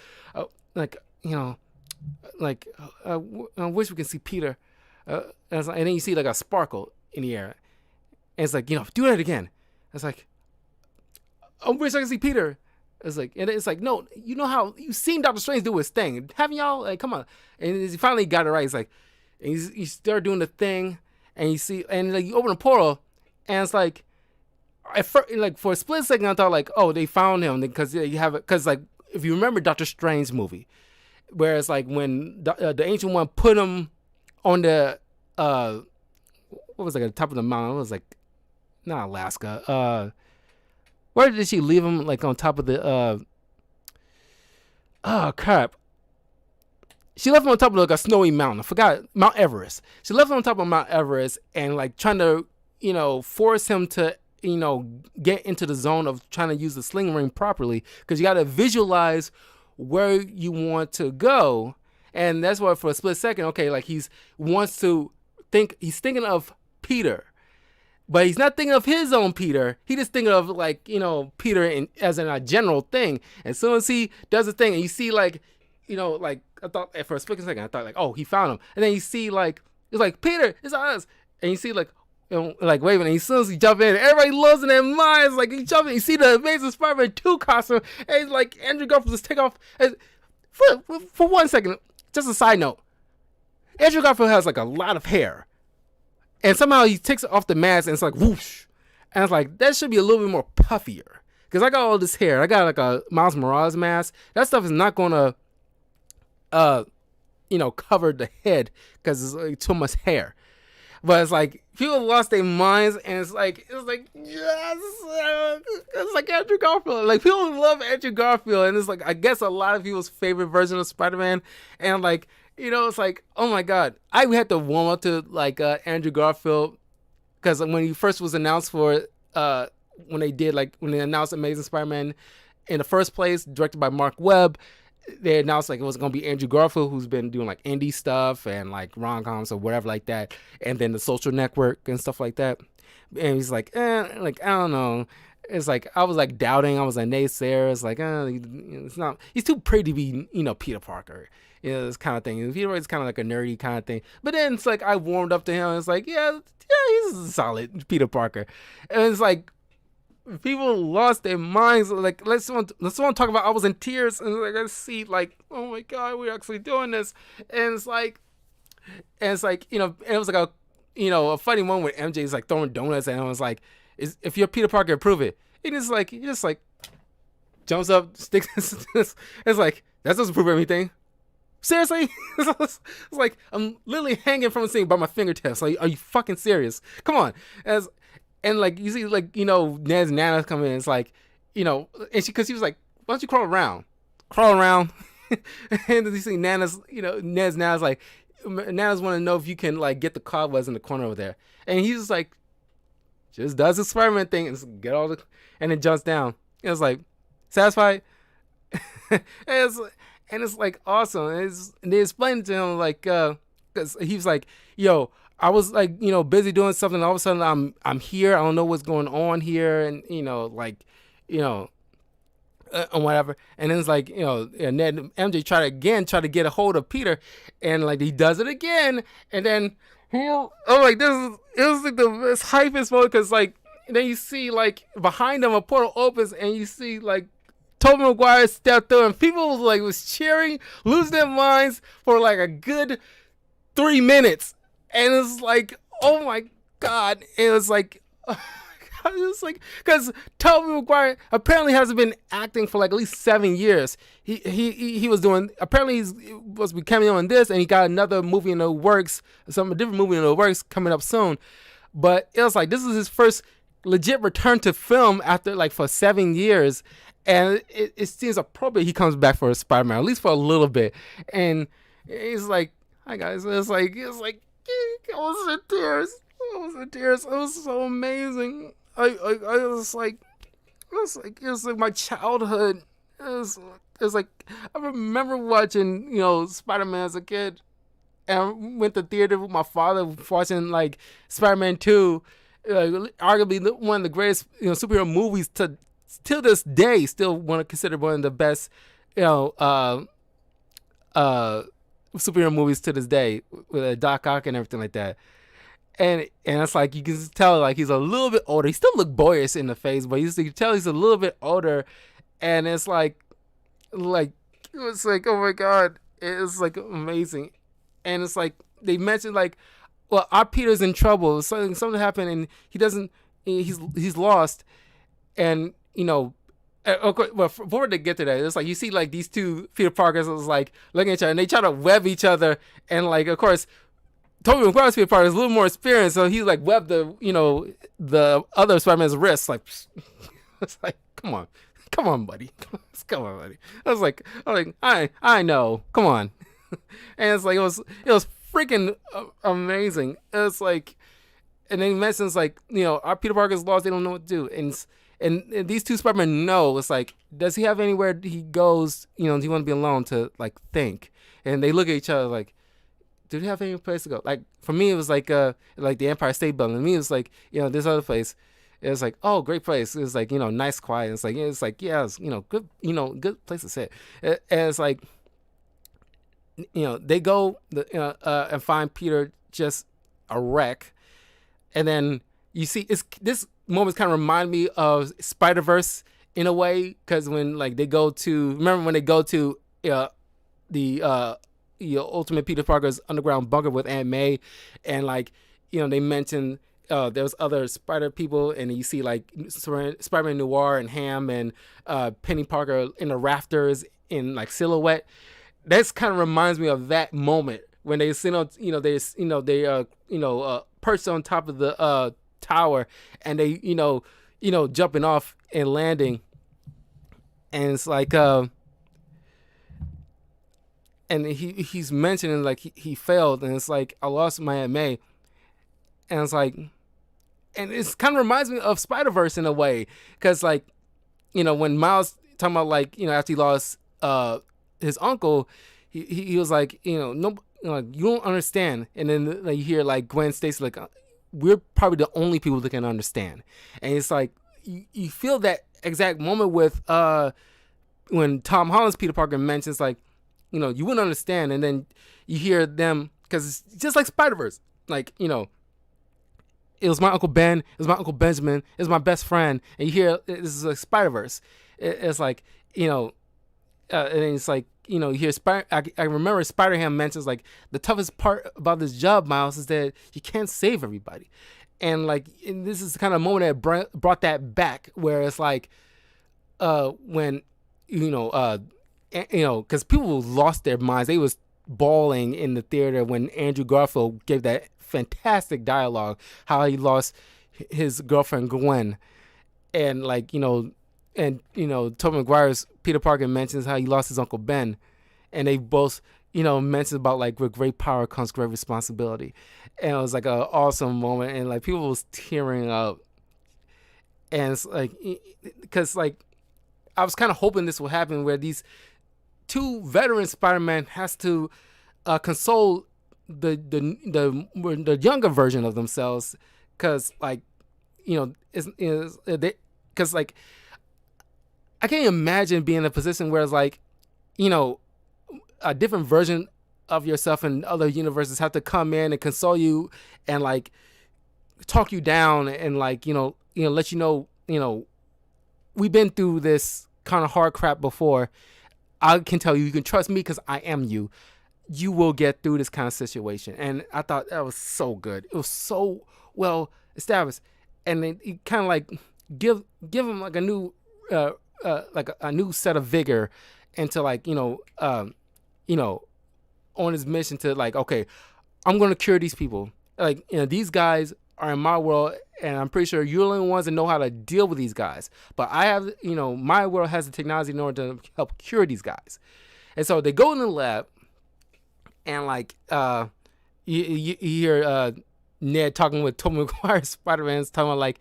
I wish we can see Peter. And then you see like a sparkle in the air. And it's like, do that again. It's like, I wish I could see Peter. It's like, and it's like, no, how you've seen Doctor Strange do his thing, haven't y'all? Like, come on. And he finally got it right. It's like, And you start doing the thing, and you see, and like you open a portal, and it's like, like for a split second, I thought like, oh, they found him because you have it. Because like if you remember Doctor Strange movie, where it's like when the Ancient One put him on the what was it, at the top of the mountain? It was like not Alaska. Where did she leave him? Like on top of the oh crap. She left him on top of like a snowy mountain. I forgot, Mount Everest. She left him on top of Mount Everest and like trying to, force him to, get into the zone of trying to use the sling ring properly, because you got to visualize where you want to go. And that's why for a split second, okay, like he's thinking of Peter, but he's not thinking of his own Peter. He just thinking of like, Peter as in a general thing. As soon as he does the thing and you see like, like I thought for a split second, I thought like, oh, he found him. And then you see like, it's like, Peter, it's us. And you see like, like waving. And as soon as he jump in, everybody loves in their minds. Like he jump in, you see the Amazing Spider-Man 2 costume. And it's like Andrew Garfield just take off. And for 1 second, just a side note. Andrew Garfield has like a lot of hair. And somehow he takes off the mask and it's like whoosh. And it's like, that should be a little bit more puffier. Because I got all this hair. I got like a Miles Morales mask. That stuff is not going to cover the head because it's like too much hair. But it's like people lost their minds, and it's like yes, it's like Andrew Garfield. Like people love Andrew Garfield, and it's like I guess a lot of people's favorite version of Spider-Man. And like it's like, oh my god, I had to warm up to like Andrew Garfield, because when he first was announced for when they announced Amazing Spider-Man in the first place, directed by Mark Webb. They announced like it was gonna be Andrew Garfield, who's been doing like indie stuff and like rom-coms or whatever like that, and then The Social Network and stuff like that. And he's like, like I don't know. It's like I was like doubting. I was a naysayer. It's like, it's not. He's too pretty to be, Peter Parker. This kind of thing. Peter is kind of like a nerdy kind of thing. But then it's like I warmed up to him. And it's like, yeah, he's a solid Peter Parker. And it's like, people lost their minds. Like let's talk about. I was in tears, and like I see like, oh my god, we're actually doing this. And it's like, and it was like a funny moment where MJ's like throwing donuts, and I was like, if you're Peter Parker, prove it. He just like jumps up, sticks. It's like that doesn't prove anything. Seriously? It's like I'm literally hanging from the thing by my fingertips. Like, are you fucking serious? Come on. And like you see, like Ned's Nana come in. And it's like, and because he was like, why don't you crawl around? And then you see Nana's, Ned's Nana's like, Nana's want to know if you can like get the cobwebs in the corner over there, and he's just like, just does the Spider-Man thing and just get all the, and then jumps down. And it's like, satisfied. and it's like awesome. And they explained to him like, because he was like, yo, I was like, busy doing something. All of a sudden, I'm here. I don't know what's going on here, and and whatever. And then it's like, and then MJ try to get a hold of Peter, and like he does it again, and then it was like the most hypest moment, because like then you see like behind him a portal opens, and you see like Tobey Maguire step through, and people was cheering, losing their minds for like a good 3 minutes. And it's like, oh my god! It was like, it's like, because Tobey Maguire apparently hasn't been acting for like at least 7 years. He was doing, apparently he was becoming on this, and he got another movie in the works, a different movie in the works coming up soon. But it was like this is his first legit return to film after like for 7 years, and it seems appropriate he comes back for Spider-Man, at least for a little bit. And he's like, hi guys. It's like. I was in tears. It was so amazing. It was like my childhood. It was like I remember watching Spider-Man as a kid, and I went to theater with my father watching like Spider-Man 2, arguably one of the greatest superhero movies till this day. Still want to consider one of the best superhero movies to this day, with Doc Ock and everything like that. And it's like you can tell like he's a little bit older. He still look boyish in the face, but you can tell he's a little bit older. And it's like it was like, oh my god, it's like amazing. And it's like they mentioned like, well, our Peter's in trouble. Something happened, and he doesn't. He's lost, and okay, well, before they get to that, it's like you see like these two Peter Parkers was like looking at each other, and they try to web each other, and like of course, Tobey Maguire's Peter Parker is a little more experienced, so he's like webbed the other Spider-Man's wrist, like it's like come on, buddy, come on, buddy. I know, come on, and it's like it was freaking amazing. It's like, and then he mentions like our Peter Parker's lost, they don't know what to do, and these two Spider-Men know. It's like, does he have anywhere he goes? Do you want to be alone to like think? And they look at each other like, do they have any place to go? Like for me, it was like the Empire State Building. To me, it was like this other place. It was like, oh, great place. It was like nice, quiet. It's like yeah, it's good, good place to sit. And it's like they go and find Peter just a wreck, and then you see this moments kind of remind me of Spider-Verse in a way, because when like they go to, remember when they go to the Ultimate Peter Parker's underground bunker with Aunt May, and like they mention there's other Spider people, and you see like Spider-Man Noir and Ham and Penny Parker in the rafters in like silhouette. That's kind of reminds me of that moment when they they perched on top of the tower, and they jumping off and landing, and it's like and he's mentioning like he failed, and it's like, I lost my Aunt May, and it's like, and it's kind of reminds me of Spider-Verse in a way, because like when Miles talking about like after he lost his uncle, he was like no, like, you don't understand, and then like, you hear like Gwen Stacy like, we're probably the only people that can understand. And it's like you feel that exact moment with when Tom Holland's Peter Parker mentions like you wouldn't understand, and then you hear them, because it's just like Spider-Verse, like it was my Uncle Ben, it was my Uncle Benjamin, it was my best friend, and you hear this is like Spider-Verse. It's like and it's like you hear I remember Spider-Ham mentions like, the toughest part about this job, Miles, is that you can't save everybody, and like, and this is the kind of moment that brought that back, where it's like when because people lost their minds, they was bawling in the theater when Andrew Garfield gave that fantastic dialogue, how he lost his girlfriend Gwen, and like and Tobey Maguire's Peter Parker mentions how he lost his Uncle Ben, and they both mentioned about like, with great power comes great responsibility, and it was like an awesome moment, and like people was tearing up, and it's like, because like I was kind of hoping this would happen, where these two veteran Spider-Man has to console the younger version of themselves, because like because like, I can't imagine being in a position where it's like, a different version of yourself in other universes have to come in and console you and like talk you down and like, let you know, we've been through this kind of hard crap before. I can tell you can trust me because I am you. You will get through this kind of situation. And I thought that was so good. It was so well established. And it kind of like give him like a new like a new set of vigor into like on his mission to like, okay, I'm gonna cure these people. Like these guys are in my world, and I'm pretty sure you're the only ones that know how to deal with these guys. But I have my world has the technology in order to help cure these guys. And so they go in the lab, and like you hear Ned talking with Tobey Maguire, Spider-Man's talking about like,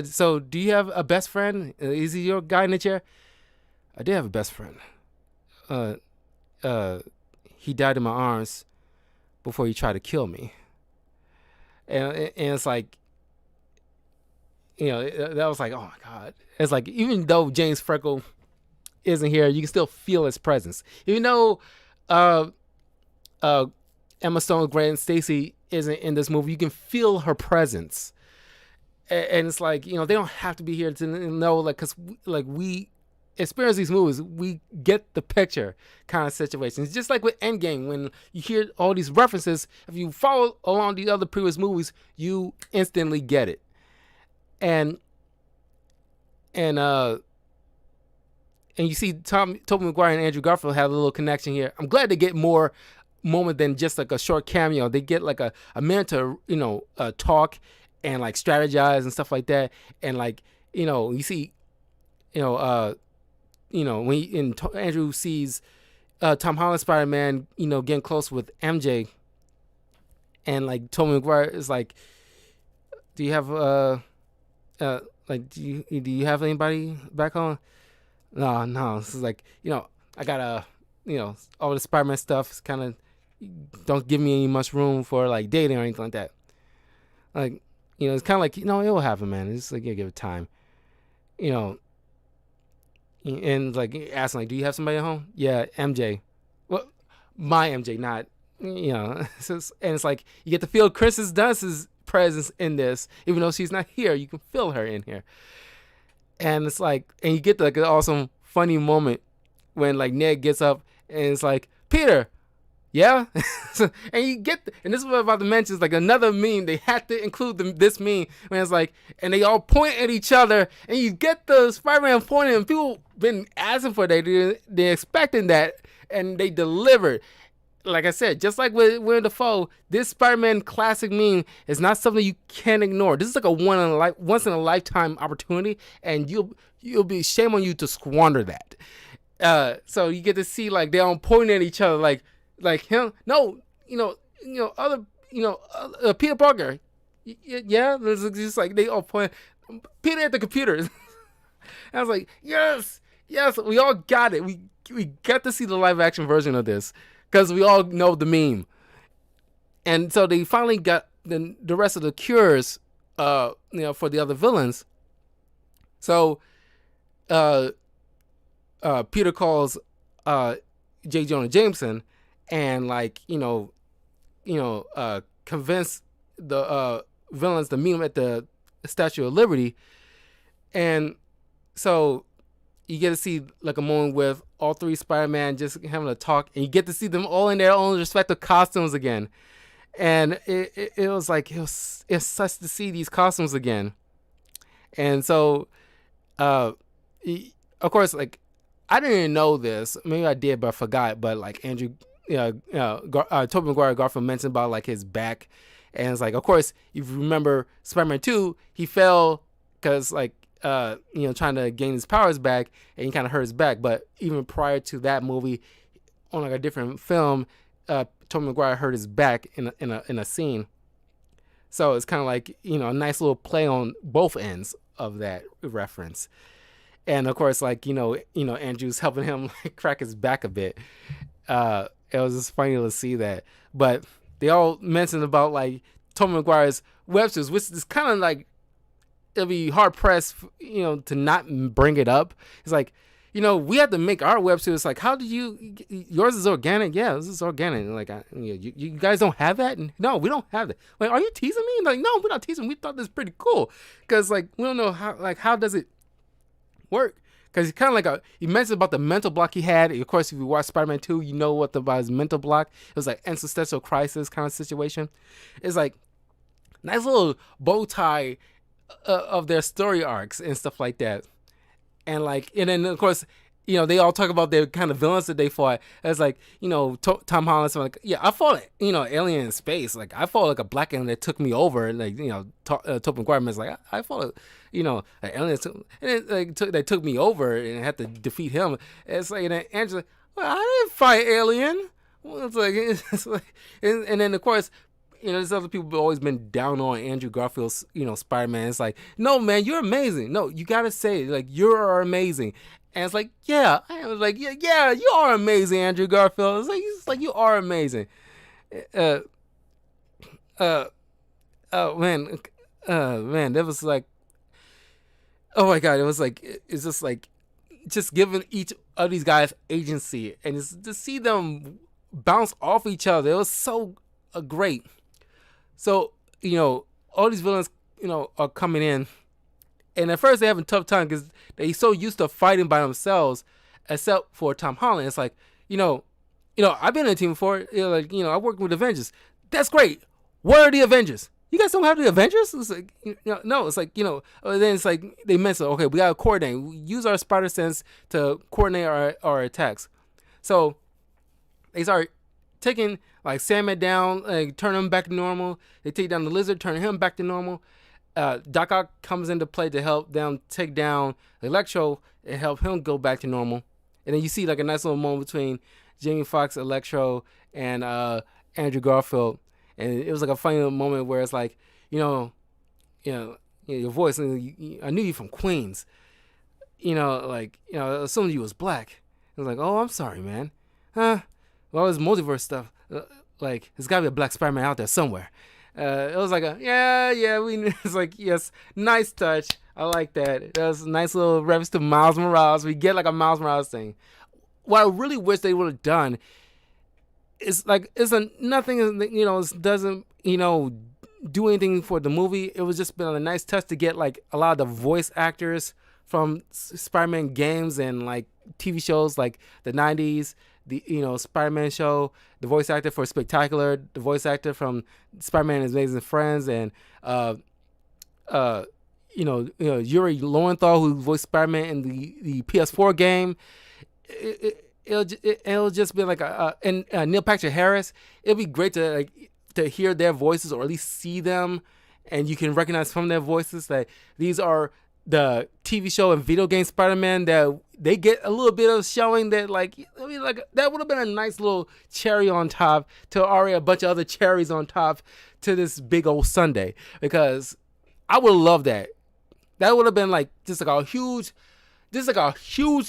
so do you have a best friend? Is he your guy in the chair? I did have a best friend. He died in my arms before he tried to kill me. And it's like, that was like, oh my God. It's like, even though James Franco isn't here, you can still feel his presence. Even though Emma Stone, Gwen Stacy isn't in this movie, you can feel her presence. And it's like, they don't have to be here to know, like, because like we experience these movies, we get the picture kind of situations. Just like with Endgame, when you hear all these references, if you follow along the other previous movies, you instantly get it. And and uh and you see Tobey Maguire and Andrew Garfield have a little connection here. I'm glad they get more moment than just like a short cameo. They get like a minute to talk and like strategize and stuff like that. And like you see when Andrew sees Tom Holland Spider-Man getting close with MJ, and like Tobey Maguire is like, do you have like do you have anybody back home? No. This is like, I got all the Spider-Man stuff is kind of, don't give me any much room for like dating or anything like that. Like, it's kind of like, it will happen, man. It's just like, you give it time. And like asking like, do you have somebody at home? Yeah, MJ. Well, my MJ, not, and it's like, you get to feel Kristen Dunst's presence in this, even though she's not here. You can feel her in here. And it's like, and you get like an awesome, funny moment when like Ned gets up and it's like, Peter, yeah? And you get, and this is what I'm about to mention, is like another meme. They had to include this meme when it's like, and they all point at each other, and you get the Spider-Man pointing, and people been asking for that. They're expecting that, and they delivered. Like I said, just like with Willem Dafoe, this Spider-Man classic meme is not something you can ignore. This is like a once in a lifetime opportunity, and you'll be shame on you to squander that. So you get to see like they're all pointing at each other, like him. No, other, Peter Parker. Yeah, it's just like they all point Peter at the computer. And I was like, yes, we all got it. We got to see the live action version of this, because we all know the meme. And so they finally got the rest of the cures, for the other villains. So, Peter calls J. Jonah Jameson and convince the villains to meet him at the Statue of Liberty. And so you get to see like a moment with all three Spider-Man just having a talk, and you get to see them all in their own respective costumes again. And it was like, it's such to see these costumes again. And so, of course, like, I didn't even know this. Maybe I did, but I forgot. But like Tobey Maguire Garfield mentioned about like his back. And it's like, of course, if you remember Spider-Man 2, he fell because like, trying to gain his powers back, and he kind of hurt his back. But even prior to that movie, on like a different film, Tobey Maguire hurt his back in a scene. So it's kind of like, a nice little play on both ends of that reference. And of course, like, Andrew's helping him like crack his back a bit. It was just funny to see that. But they all mentioned about like Tobey Maguire's web series, which is kind of like, it'll be hard pressed, to not bring it up. It's like, we have to make our web series. Like, how did yours is organic? Yeah, this is organic. And like, you guys don't have that? And no, we don't have that. Like, are you teasing me? And like, no, we're not teasing. We thought this was pretty cool. Because like, we don't know how does it work? Because he kind of like he mentioned about the mental block he had. Of course, if you watch Spider-Man 2, you know about his mental block. It was like existential crisis kind of situation. It's like nice little bow tie of their story arcs and stuff like that. And like, and then of course, they all talk about their kind of villains that they fought. It's like, Tom Holland's like, yeah, I fought, alien in space. Like, I fought like a black alien that took me over. And like, Tobey Maguire was like, I fought, an alien, that took me over and had to defeat him. And it's like, and then Andrew's like, well, I didn't fight alien. Well, it's like, and then of course, there's other people who've always been down on Andrew Garfield's, Spider-Man. It's like, no, man, you're amazing. No, you gotta say it. Like, you're amazing. And it's like, yeah. I was like, yeah, you are amazing, Andrew Garfield. It's like you are amazing. Man, that was like, oh my God, it was like, it's just like, just giving each of these guys agency, and it's to see them bounce off each other. It was so great. So, all these villains, are coming in, And at first they have a tough time because they so used to fighting by themselves, except for Tom Holland. It's like, you know, I've been in a team before. Like, I worked with Avengers. That's great. Where are the Avengers? You guys don't have the Avengers? It's like, no. It's like, then it's like they mention, okay, we gotta coordinate. We use our spider sense to coordinate our attacks. So they start taking like Sandman down, like turn him back to normal. They take down the Lizard, turn him back to normal. Doc Ock comes into play to help them take down Electro and help him go back to normal. And then you see like a nice little moment between Jamie Foxx, Electro, and Andrew Garfield. And it was like a funny little moment where it's like, your voice. And I knew you from Queens. Assumed you was black. I was like, oh, I'm sorry, man. Huh? Well, this multiverse stuff. Like, there's gotta be a black Spider-Man out there somewhere. It was like it's like, yes, nice touch. I like that. That was a nice little reference to Miles Morales. We get like a Miles Morales thing. What I really wish they would have done is like, nothing, it doesn't, do anything for the movie. It was just been a nice touch to get like a lot of the voice actors from Spider-Man games and like TV shows like the 90s, the Spider-Man show, the voice actor for Spectacular, the voice actor from Spider-Man and His Amazing Friends, and Yuri Lowenthal, who voiced Spider-Man in the PS4 game. It'll just be like and Neil Patrick Harris. It'll be great to hear their voices, or at least see them, and you can recognize from their voices that these are the TV show and video game Spider-Man, that they get a little bit of showing that that would have been a nice little cherry on top to already a bunch of other cherries on top to this big old sundae, because I would love that. That would have been like just like a huge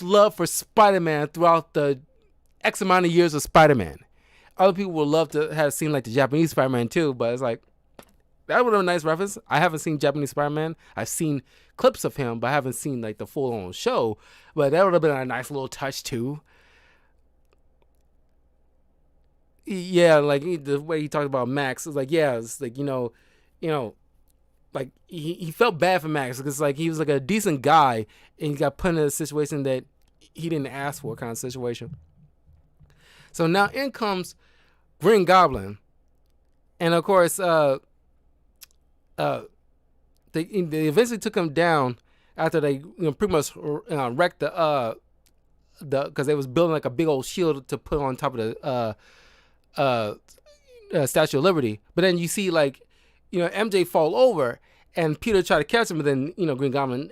love for Spider-Man throughout the X amount of years of Spider-Man. Other people would love to have seen like the Japanese Spider-Man too, but it's like, that would have been a nice reference. I haven't seen Japanese Spider-Man. I've seen clips of him, but I haven't seen like the full-on show. But that would have been a nice little touch too. Yeah, like the way he talked about Max, it was like, yeah, it's like, like he felt bad for Max because like he was like a decent guy and he got put in a situation that he didn't ask for, kind of situation. So now in comes Green Goblin, and of course, they eventually took him down after they pretty much wrecked the because they was building like a big old shield to put on top of the Statue of Liberty. But then you see like MJ fall over and Peter try to catch him, but then Green Goblin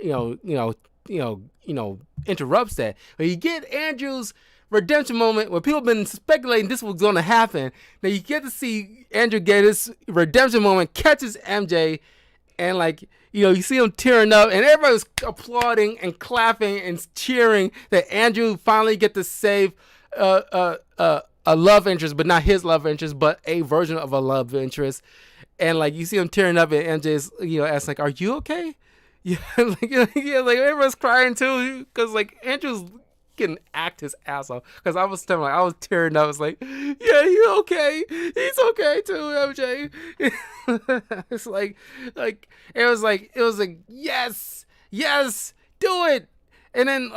interrupts that. But you get Andrew's redemption moment where people have been speculating this was going to happen. Now you get to see Andrew get his redemption moment, catches MJ, and like you see him tearing up, and everybody's applauding and clapping and cheering that Andrew finally get to save a love interest, but not his love interest, but a version of a love interest. And like you see him tearing up, and MJ's asks like, "Are you okay?" Yeah, like everyone's crying too, because like Andrew's can act his ass off. Because I was tearing up. I was like, yeah, he's okay. He's okay too, MJ. It's like it was like yes, do it. And then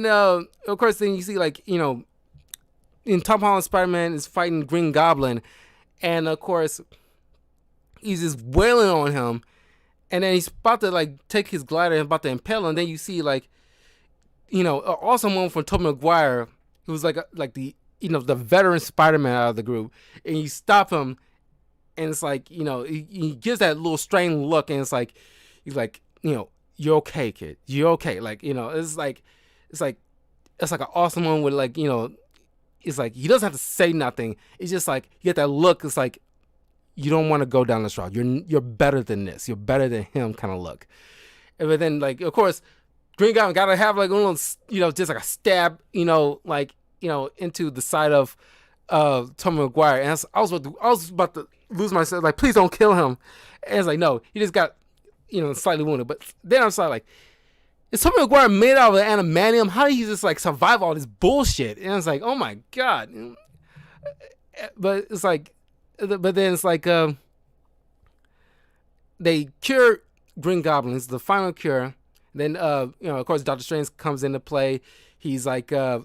of course then you see like in Tom Holland Spider-Man is fighting Green Goblin, and of course he's just wailing on him, and then he's about to like take his glider and about to impale him, and then you see like also one from Tobey Maguire, who was like the the veteran Spider-Man out of the group, and you stop him, and it's like he gives that little strained look, and it's like he's like you're okay, kid, you're okay, like it's like an awesome one with like it's like he doesn't have to say nothing. It's just like you get that look. It's like you don't want to go down this route. You're better than this. You're better than him kind of look. But then like of course Green Goblin gotta have like a little just like a stab into the side of Tobey Maguire, and I was about to lose myself, like, please don't kill him. And it's like, no, he just got slightly wounded. But then I'm like, is Tobey Maguire made out of adamantium? How did he just like survive all this bullshit? And it's like, oh my god. But it's like, then it's like they cure Green Goblin is the final cure. Then of course Doctor Strange comes into play. He's like because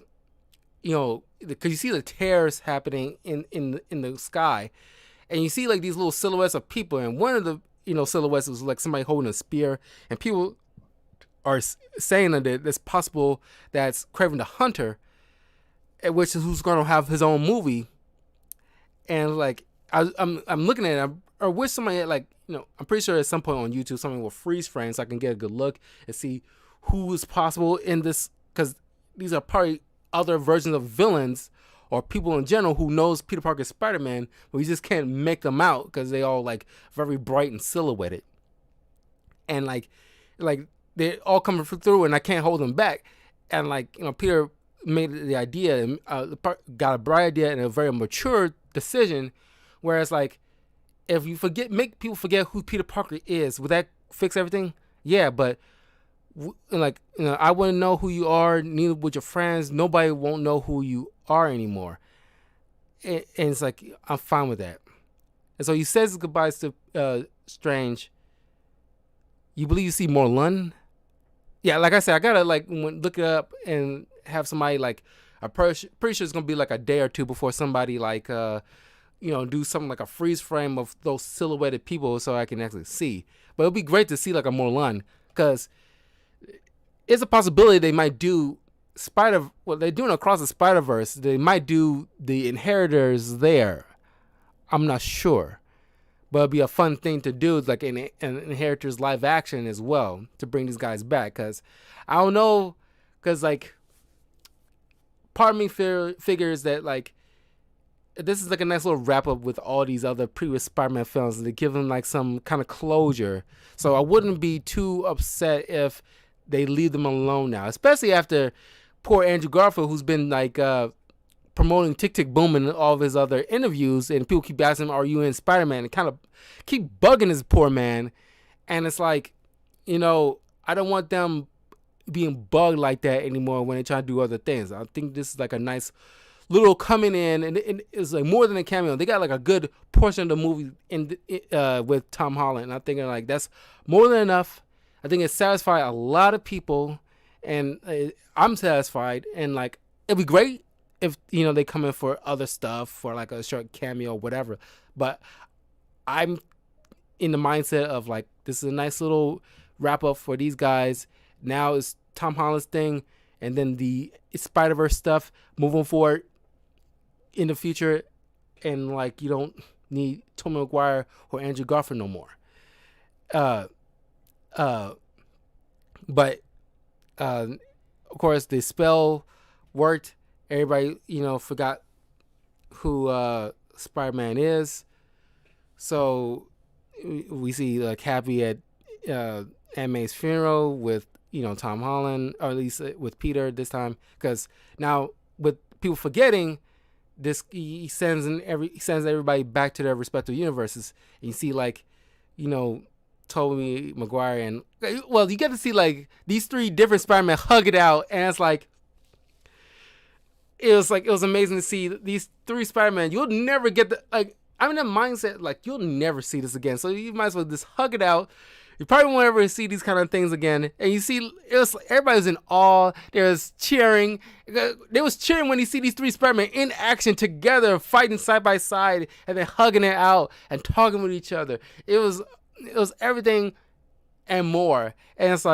you see the tears happening in the sky, and you see like these little silhouettes of people, and one of the silhouettes was like somebody holding a spear, and people are saying that it's possible that's Kraven the Hunter, which is who's going to have his own movie. And like I'm looking at it, I wish somebody had I'm pretty sure at some point on YouTube somebody will freeze frame so I can get a good look and see who is possible in this, because these are probably other versions of villains or people in general who knows Peter Parker's Spider-Man, but we just can't make them out because they all like very bright and silhouetted, and like they all coming through, and I can't hold them back. And Peter made the idea and got a bright idea and a very mature decision, whereas like if you make people forget who Peter Parker is, would that fix everything? Yeah, but I wouldn't know who you are, neither would your friends. Nobody won't know who you are anymore. And it's like, I'm fine with that. And so he says goodbyes to Strange. You believe you see Morlun? Yeah, like I said, I gotta look it up and have somebody I'm pretty sure it's gonna be like a day or two before somebody do something like a freeze frame of those silhouetted people so I can actually see. But it'll be great to see like a Morlun, because it's a possibility they might do they're doing Across the Spider-Verse. They might do the Inheritors there. I'm not sure, but it'd be a fun thing to do, like an Inheritors live action as well, to bring these guys back. Because I don't know, because part of me figures that this is like a nice little wrap up with all these other previous Spider-Man films, and to give them like some kind of closure. So I wouldn't be too upset if they leave them alone now, especially after poor Andrew Garfield, who's been promoting Tick Tick Boom in all of his other interviews, and people keep asking him, "Are you in Spider-Man?" and kind of keep bugging this poor man. And it's like, I don't want them being bugged like that anymore when they try to do other things. I think this is like a nice little coming in, and it's like more than a cameo. They got like a good portion of the movie with Tom Holland, and I'm thinking like that's more than enough. I think it satisfied a lot of people, and I'm satisfied. And it'd be great if they come in for other stuff, for like a short cameo or whatever. But I'm in the mindset of this is a nice little wrap up for these guys. Now it's Tom Holland's thing, and then the Spider-Verse stuff moving forward in the future, and you don't need Tobey Maguire or Andrew Garfield no more. But of course the spell worked. Everybody forgot who Spider-Man is. So we see Happy at Aunt May's funeral with Tom Holland, or at least with Peter this time, because now with people forgetting this, he sends everybody back to their respective universes. And you see Tobey Maguire, and you get to see these three different Spider-Man hug it out, and it's it was amazing to see these three Spider-Man. You'll never get I'm in a mindset you'll never see this again, so you might as well just hug it out. You probably won't ever see these kind of things again. And you see, everybody was in awe. There was cheering. They was cheering when you see these three Spider-Man in action together, fighting side by side, and then hugging it out and talking with each other. It was everything and more. And it's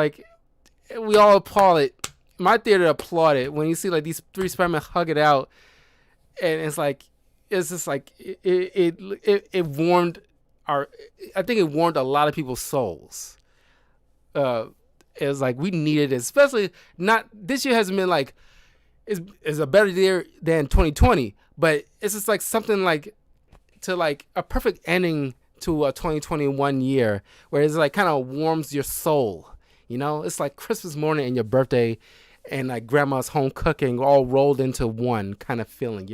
we all applauded. My theater applauded when you see these three Spider-Man hug it out. And it's just it warmed I think it warmed a lot of people's souls. It was we needed it, especially not this year hasn't been is a better year than 2020, but it's just something to a perfect ending to a 2021 year, where it's kind of warms your soul. It's like Christmas morning and your birthday, and grandma's home cooking all rolled into one kind of feeling,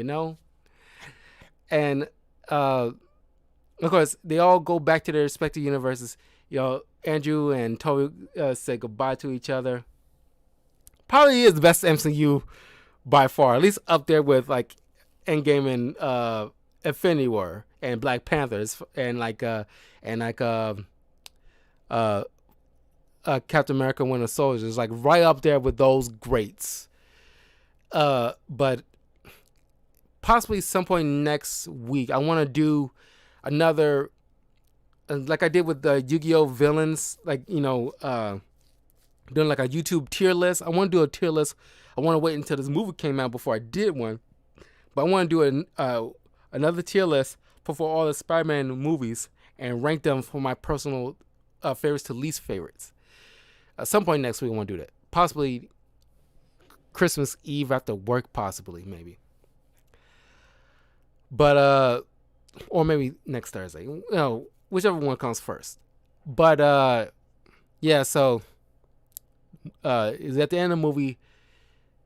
and of course, they all go back to their respective universes. Andrew and Tobey say goodbye to each other. Probably is the best MCU by far, at least up there with Endgame and Infinity War and Black Panthers and Captain America: Winter Soldier. It's like right up there with those greats. But possibly some point next week, I want to do another, like I did with the Yu-Gi-Oh villains, like doing like a YouTube tier list. I want to do a tier list. I want to wait until this movie came out before I did one, but I want to do another tier list for all the Spider-Man movies and rank them from my personal favorites to least favorites. At some point next week, I want to do that. Possibly Christmas Eve after work, possibly, maybe. But or maybe next Thursday. Whichever one comes first. But yeah, so is at the end of the movie,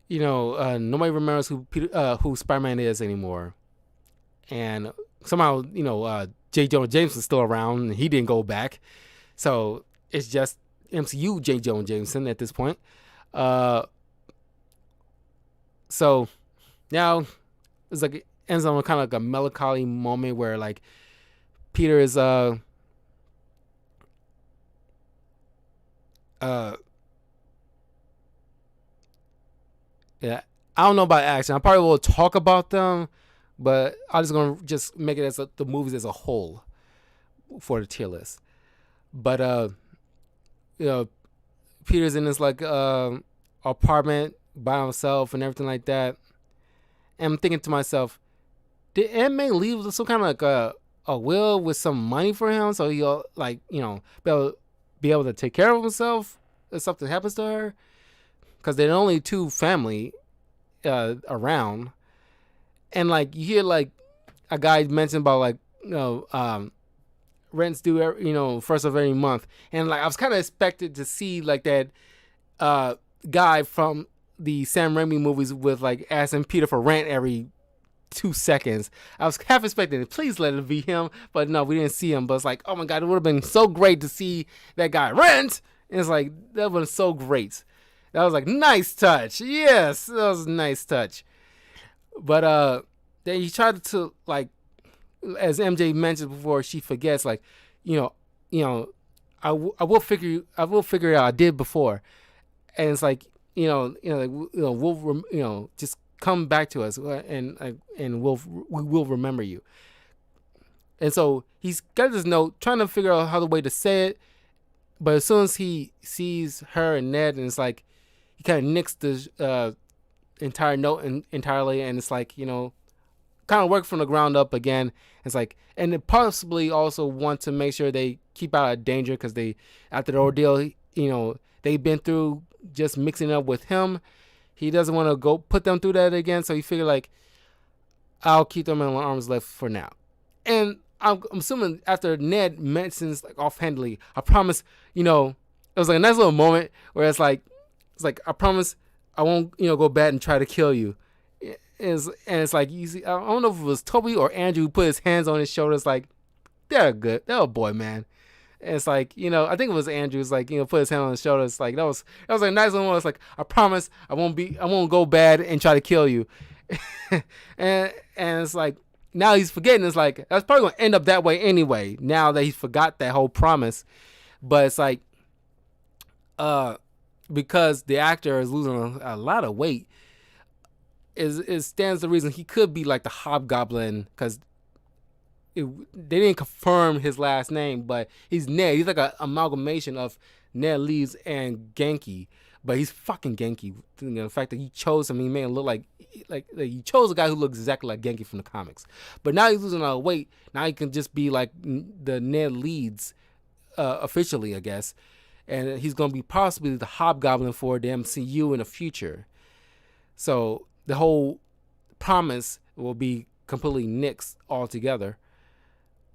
nobody remembers who Spider-Man is anymore. And somehow, J. Jonah Jameson is still around and he didn't go back. So it's just MCU J. Jonah Jameson at this point. So now it's like it ends on kind of like a melancholy moment where like Peter is yeah, I don't know about action. I probably will talk about them, but I'm just gonna make it as the movies as a whole for the tier list. But Peter's in this like apartment by himself and everything like that. And I'm thinking to myself, did Aunt May leave some kind of like a will with some money for him so he'll like be able to take care of himself if something happens to her? Because they're only two family around, and like you hear like a guy mention about like rents due first of every month, and like I was kind of expected to see like that guy from the Sam Raimi movies with like asking Peter for rent every 2 seconds. I was half expecting it. Please let it be him, but no, we didn't see him. But it's like, oh my god, it would have been so great to see that guy rent. And it's like that was so great. That was like nice touch. Yes, that was a nice touch. But then he tried to like, as MJ mentioned before, she forgets like, I will figure it out. I did before, and it's like we'll just come back to us and we will remember you. And so he's got this note trying to figure out how the way to say it, but as soon as he sees her and Ned, and it's like he kind of nicks the entire note entirely, and it's like kind of work from the ground up again. It's like, and they possibly also want to make sure they keep out of danger because they, after the ordeal, they've been through just mixing up with him. He doesn't want to go put them through that again, so he figured like, I'll keep them in arm's length for now. And I'm assuming after Ned mentions like offhandedly, I promise, it was like a nice little moment where it's like I promise I won't go bad and try to kill you. And it's like, you see, I don't know if it was Toby or Andrew who put his hands on his shoulders like, they're good, they're a boy, man. And it's like, I think it was Andrew's like, put his hand on his shoulder. It's like, that was like a nice one. It's like, I promise I won't go bad and try to kill you. and it's like, now he's forgetting. It's like, that's probably going to end up that way anyway, now that he forgot that whole promise. But it's like, because the actor is losing a lot of weight, it stands the reason he could be like the Hobgoblin, because they didn't confirm his last name, but he's Ned. He's like an amalgamation of Ned Leeds and Genki, but he's fucking Genki. The fact that he chose him, he made him look like he chose a guy who looks exactly like Genki from the comics. But now he's losing a lot of weight. Now he can just be like the Ned Leeds officially, I guess, and he's gonna be possibly the Hobgoblin for the MCU in the future. So the whole promise will be completely nixed altogether.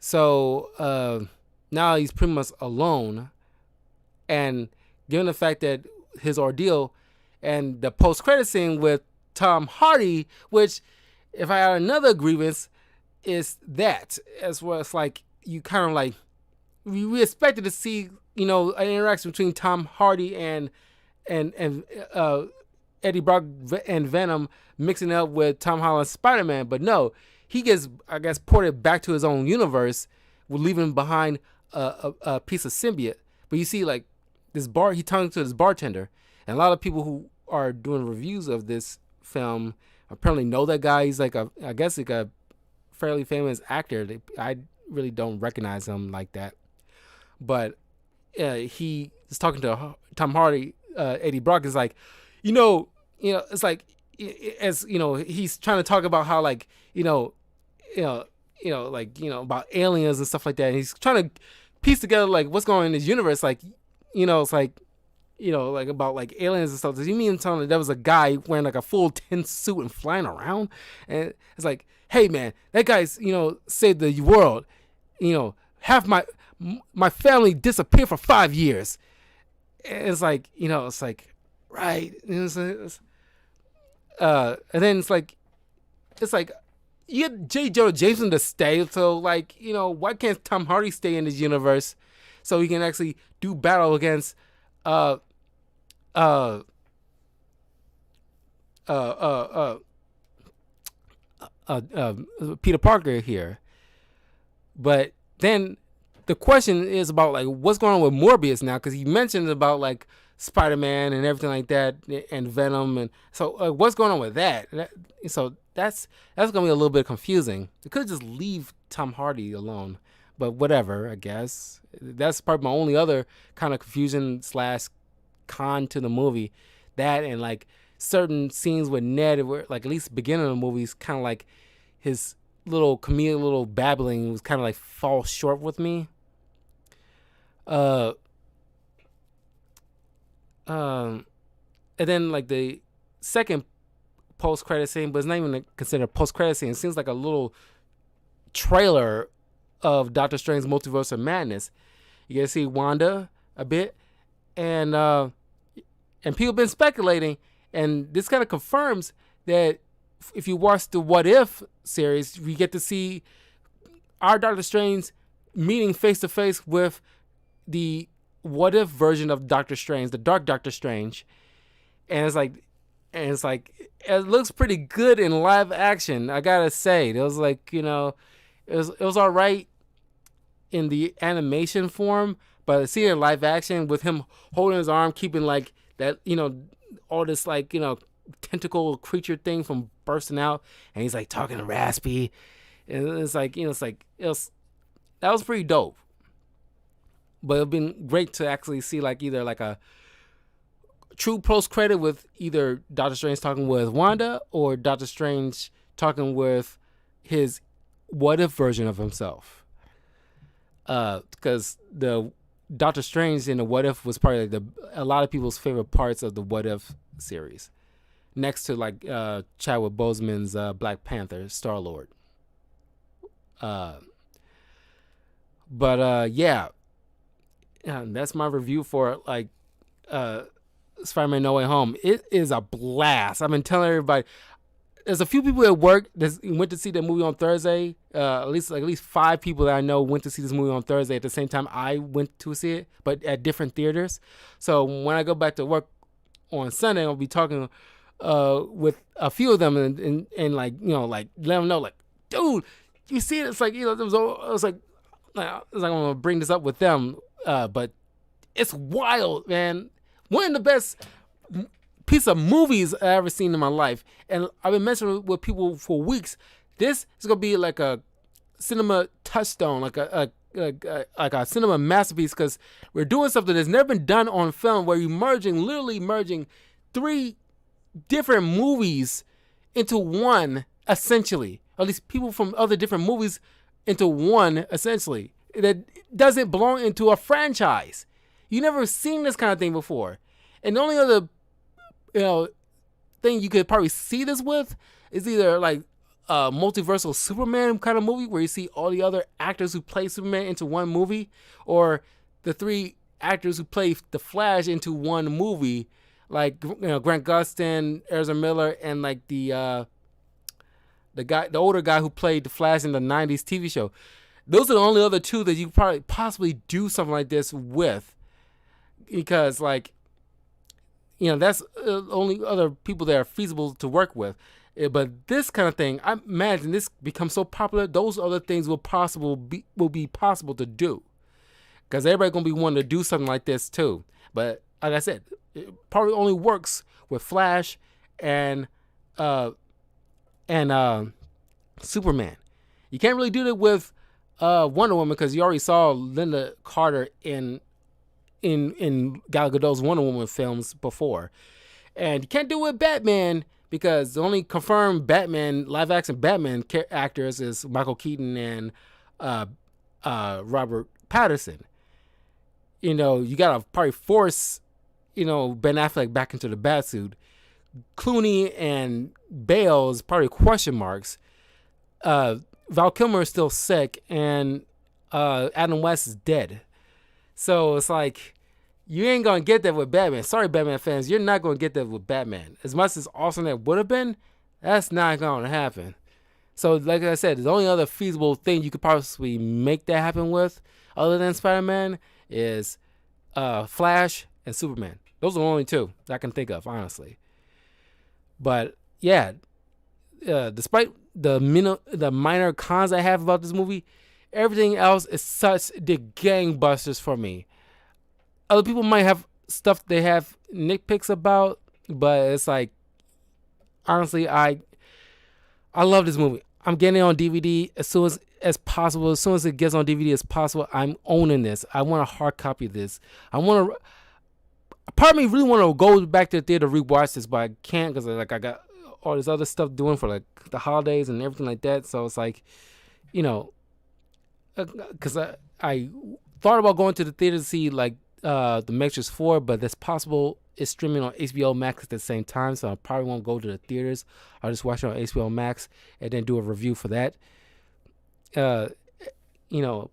So now he's pretty much alone, and given the fact that his ordeal and the post-credit scene with Tom Hardy, which if I had another grievance, is that as well, it's like you kind of like we expected to see an interaction between Tom Hardy and Eddie Brock and Venom mixing up with Tom Holland's Spider-Man, but no. He gets, I guess, ported back to his own universe, leaving behind a piece of symbiote. But you see, like, this bar. He talking to this bartender, and a lot of people who are doing reviews of this film apparently know that guy. He's like I guess like a fairly famous actor. I really don't recognize him like that, but he is talking to Tom Hardy. Eddie Brock is like, it's like as he's trying to talk about how like about aliens and stuff like that. And he's trying to piece together like what's going on in this universe. Like, it's like, like about like aliens and stuff. Does he mean telling that there was a guy wearing like a full tin suit and flying around? And it's like, hey man, that guy's saved the world. Have my family disappeared for 5 years. And it's like right. And then it's like you get J. Jonah Jameson to stay, so like why can't Tom Hardy stay in this universe so he can actually do battle against Peter Parker here? But then the question is about like what's going on with Morbius now, because he mentioned about like Spider-Man and everything like that, and Venom, and so what's going on with that? So that's gonna be a little bit confusing. They could just leave Tom Hardy alone, but whatever. I guess that's probably my only other kind of confusion / con to the movie. That and like certain scenes with Ned, where like at least beginning of the movie is kind of like his little comedic little babbling was kind of like fall short with me. And then like the second post-credit scene, but it's not even considered a post-credit scene. It seems like a little trailer of Doctor Strange's Multiverse of Madness. You get to see Wanda a bit, and people have been speculating, and this kind of confirms that if you watch the What If series, we get to see our Doctor Strange meeting face to face with the What If version of Doctor Strange, the Dark Doctor Strange, and it's like it looks pretty good in live action. I gotta say, it was like it was all right in the animation form, but seeing it in live action with him holding his arm, keeping like that, all this like tentacle creature thing from bursting out, and he's like talking raspy, and it's like that was pretty dope. But it'd been great to actually see like either like a true post credit with either Doctor Strange talking with Wanda or Doctor Strange talking with his What If version of himself. Because the Doctor Strange in the What If was probably like a lot of people's favorite parts of the What If series, next to like Chadwick Boseman's Black Panther, Star-Lord. Yeah, that's my review for like Spider-Man No Way Home. It is a blast. I've been telling everybody. There's a few people at work that went to see the movie on Thursday. At least 5 people that I know went to see this movie on Thursday at the same time I went to see it, but at different theaters. So when I go back to work on Sunday, I'll be talking with a few of them and like like let them know like, dude, you see it? It's like it was like I'm gonna bring this up with them, but it's wild, man. One of the best piece of movies I've ever seen in my life, and I've been mentioning with people for weeks. This is gonna be like a cinema touchstone, like a cinema masterpiece, because we're doing something that's never been done on film, where you're literally merging 3 different movies into one, essentially. At least people from other different movies into one, essentially. That doesn't belong into a franchise. You never seen this kind of thing before. And the only other thing you could probably see this with is either like a multiversal Superman kind of movie, where you see all the other actors who play Superman into one movie, or the 3 actors who play the Flash into one movie, like Grant Gustin, Ezra Miller, and like the older guy who played the Flash in the 90s TV show. Those are the only other 2 that you could probably possibly do something like this with, because like that's the only other people that are feasible to work with. But this kind of thing, I imagine this becomes so popular, those other things will be possible to do, because everybody's gonna be wanting to do something like this too. But like I said, it probably only works with Flash and uh and Superman. You can't really do that with Wonder Woman because you already saw Linda Carter in Gal Gadot's Wonder Woman films before, and you can't do it with Batman because the only confirmed Batman live action Batman actors is Michael Keaton and Robert Pattinson. You gotta probably force Ben Affleck back into the Batsuit. Clooney and Bale is probably question marks. Val Kilmer is still sick, and Adam West is dead. So it's like, you ain't gonna get that with Batman. Sorry, Batman fans, you're not gonna get that with Batman. As much as awesome that would have been, that's not gonna happen. So, like I said, the only other feasible thing you could possibly make that happen with, other than Spider-Man, is Flash and Superman. Those are the only two that I can think of, honestly. But yeah, despite the minor cons I have about this movie, everything else is such the gangbusters for me. Other people might have stuff they have nitpicks about, but it's like, honestly, I love this movie. I'm getting it on DVD as soon as possible. As soon as it gets on DVD as possible, I'm owning this. I want a hard copy of this. Part of me really want to go back to the theater to rewatch this, but I can't because I got all this other stuff doing for like the holidays and everything like that. So it's like, because I thought about going to the theater to see like the Matrix 4, but that's possible. It's streaming on HBO Max at the same time, so I probably won't go to the theaters. I'll just watch it on HBO Max and then do a review for that. I don't know.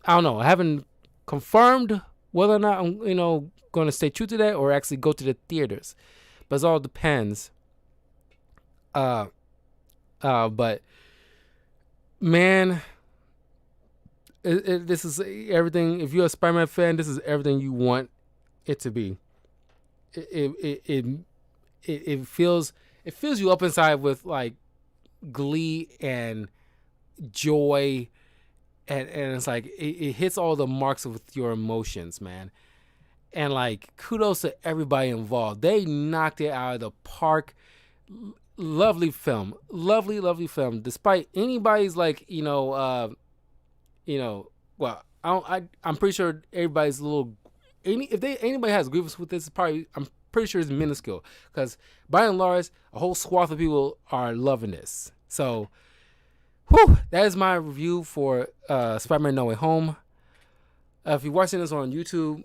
I haven't confirmed whether or not I'm going to stay true to that or actually go to the theaters, but it all depends. But man, this is everything. If you're a Spider-Man fan, this is everything you want it to be. It fills you up inside with like glee and joy, and it's like it hits all the marks with your emotions, man. And like, kudos to everybody involved. They knocked it out of the park. Lovely film, lovely film. Despite anybody's like well, I'm pretty sure everybody's a little. Anybody has grievance with this, I'm pretty sure it's minuscule, because by and large, a whole swath of people are loving this. So, that is my review for Spider-Man No Way Home. If you're watching this on YouTube,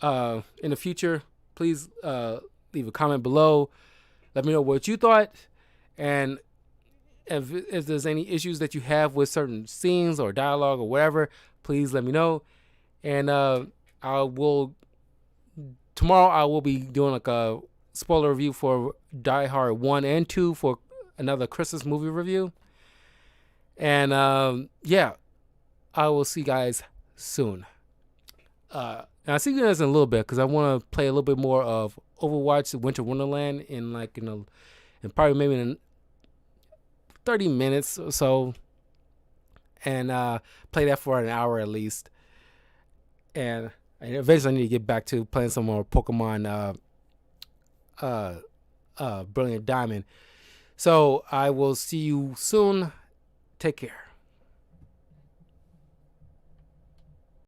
in the future, please leave a comment below. Let me know what you thought, and if there's any issues that you have with certain scenes or dialogue or whatever, please let me know. And tomorrow I will be doing like a spoiler review for Die Hard 1 and 2 for another Christmas movie review. And I will see you guys soon. And I'll see you guys in a little bit because I want to play a little bit more of Overwatch Winter Wonderland in probably maybe in 30 minutes or so, and play that for an hour at least. And eventually I need to get back to playing some more Pokemon Brilliant Diamond. So I will see you soon. Take care.